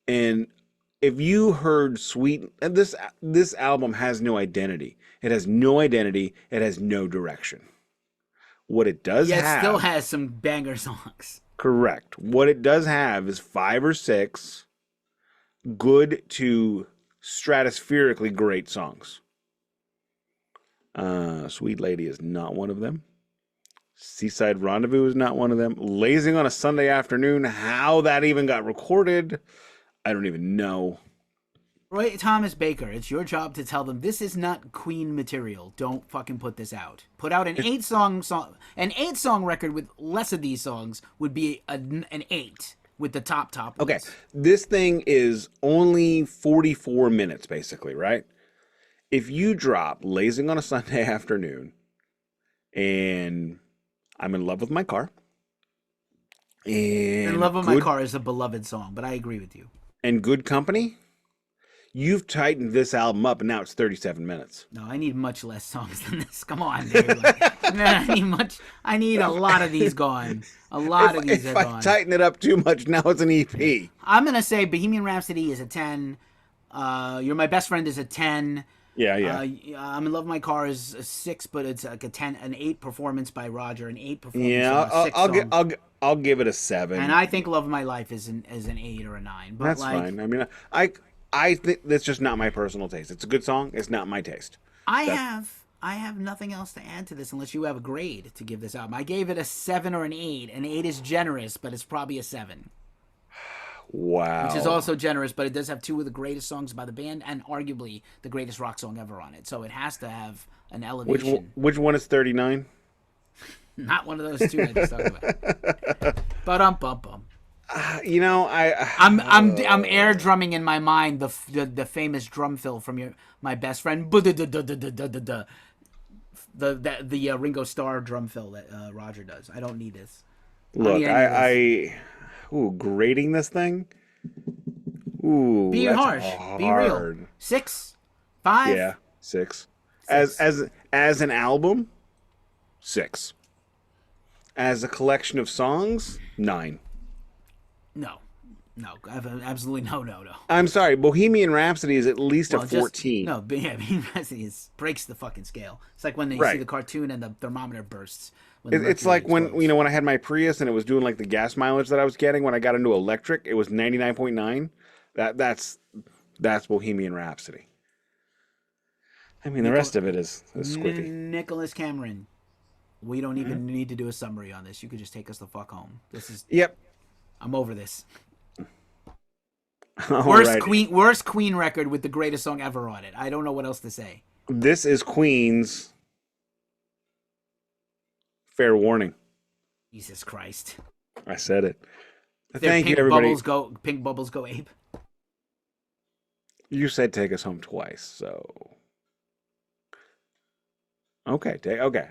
And if you heard this album has no identity. It has no identity. It has no direction. What it does have... Yeah, it still has some banger songs. Correct. What it does have is 5 or 6 good to stratospherically great songs. Sweet Lady is not one of them. Seaside Rendezvous is not one of them. Lazing on a Sunday Afternoon, how that even got recorded, I don't even know. Roy Thomas Baker, it's your job to tell them this is not Queen material. Don't fucking put this out. Put out an 8-song record with less of these songs would be an 8 with the top. Okay, ones. this thing is only 44 minutes basically, right? If you drop Lazing on a Sunday Afternoon and I'm in Love with My Car, and Love of My Car is a beloved song, but I agree with you. And Good Company, you've tightened this album up, and now it's 37 minutes. No, I need much less songs than this. Come on, dude. I need a lot of these gone. A lot of these are gone. If I tighten it up too much, now it's an EP. I'm gonna say Bohemian Rhapsody is a 10. You're My Best Friend is a 10. Yeah. I'm in Love with My Car is a 6, but it's like a 10, an 8 performance by Roger, an 8 performance. Yeah, I'll give it a 7. And I think Love of My Life is an 8 or a 9. But that's fine. I mean, I think that's just not my personal taste. It's a good song. It's not my taste. I have nothing else to add to this unless you have a grade to give this album. I gave it a 7 or an 8. An 8 is generous, but it's probably a 7. Wow. Which is also generous, but it does have 2 of the greatest songs by the band and arguably the greatest rock song ever on it. So it has to have an elevation. Which one is 39? Not one of those 2 I just talked about. But I'm air drumming in my mind the famous drum fill from my best friend. The Ringo Starr drum fill that Roger does. I don't need this. Look, grading this thing. Ooh, be harsh. Be real. 6, 5. Yeah, 6. As an album, 6. As a collection of songs, 9. No, absolutely no. I'm sorry, Bohemian Rhapsody is at least a 14. Bohemian Rhapsody breaks the fucking scale. It's like when you see the cartoon and the thermometer bursts. It's like when when I had my Prius and it was doing like the gas mileage that I was getting when I got into electric, it was 99.9. That's Bohemian Rhapsody. I mean, the rest of it is squiffy. Nicholas Cameron. We don't even need to do a summary on this. You could just take us the fuck home. This is. Yep. I'm over this. Alrighty. Worst Queen record with the greatest song ever on it. I don't know what else to say. This is Queen's Fair Warning. Jesus Christ. I said it. Thank you, everybody. Pink bubbles go ape. You said take us home twice, so okay. Okay,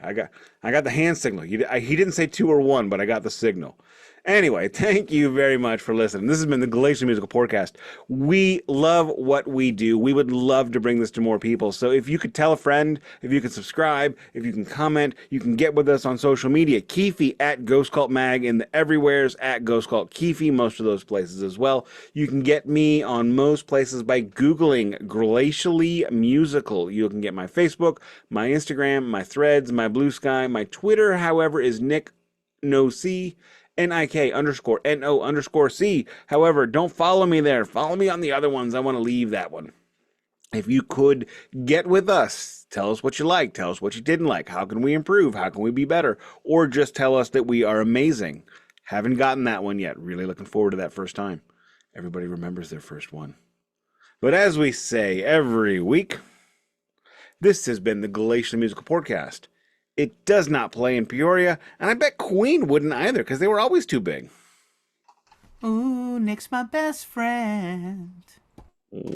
I got the hand signal. He didn't say 2 or 1, but I got the signal. Anyway, thank you very much for listening. This has been the Glacially Musical Podcast. We love what we do. We would love to bring this to more people. So if you could tell a friend, if you can subscribe, if you can comment, you can get with us on social media. Keefy at Ghost Cult Mag and the everywheres at Ghost Cult Keefy, most of those places as well. You can get me on most places by Googling Glacially Musical. You can get my Facebook, my Instagram, my Threads, my Blue Sky, my Twitter, however, is Nik No C. NIK_NO_C. However, don't follow me there. Follow me on the other ones. I want to leave that one. If you could get with us, tell us what you like. Tell us what you didn't like. How can we improve? How can we be better? Or just tell us that we are amazing. Haven't gotten that one yet. Really looking forward to that first time. Everybody remembers their first one. But as we say every week, this has been the Glacially Musical Podcast. It does not play in Peoria, and I bet Queen wouldn't either, because they were always too big. Ooh, Nick's my best friend.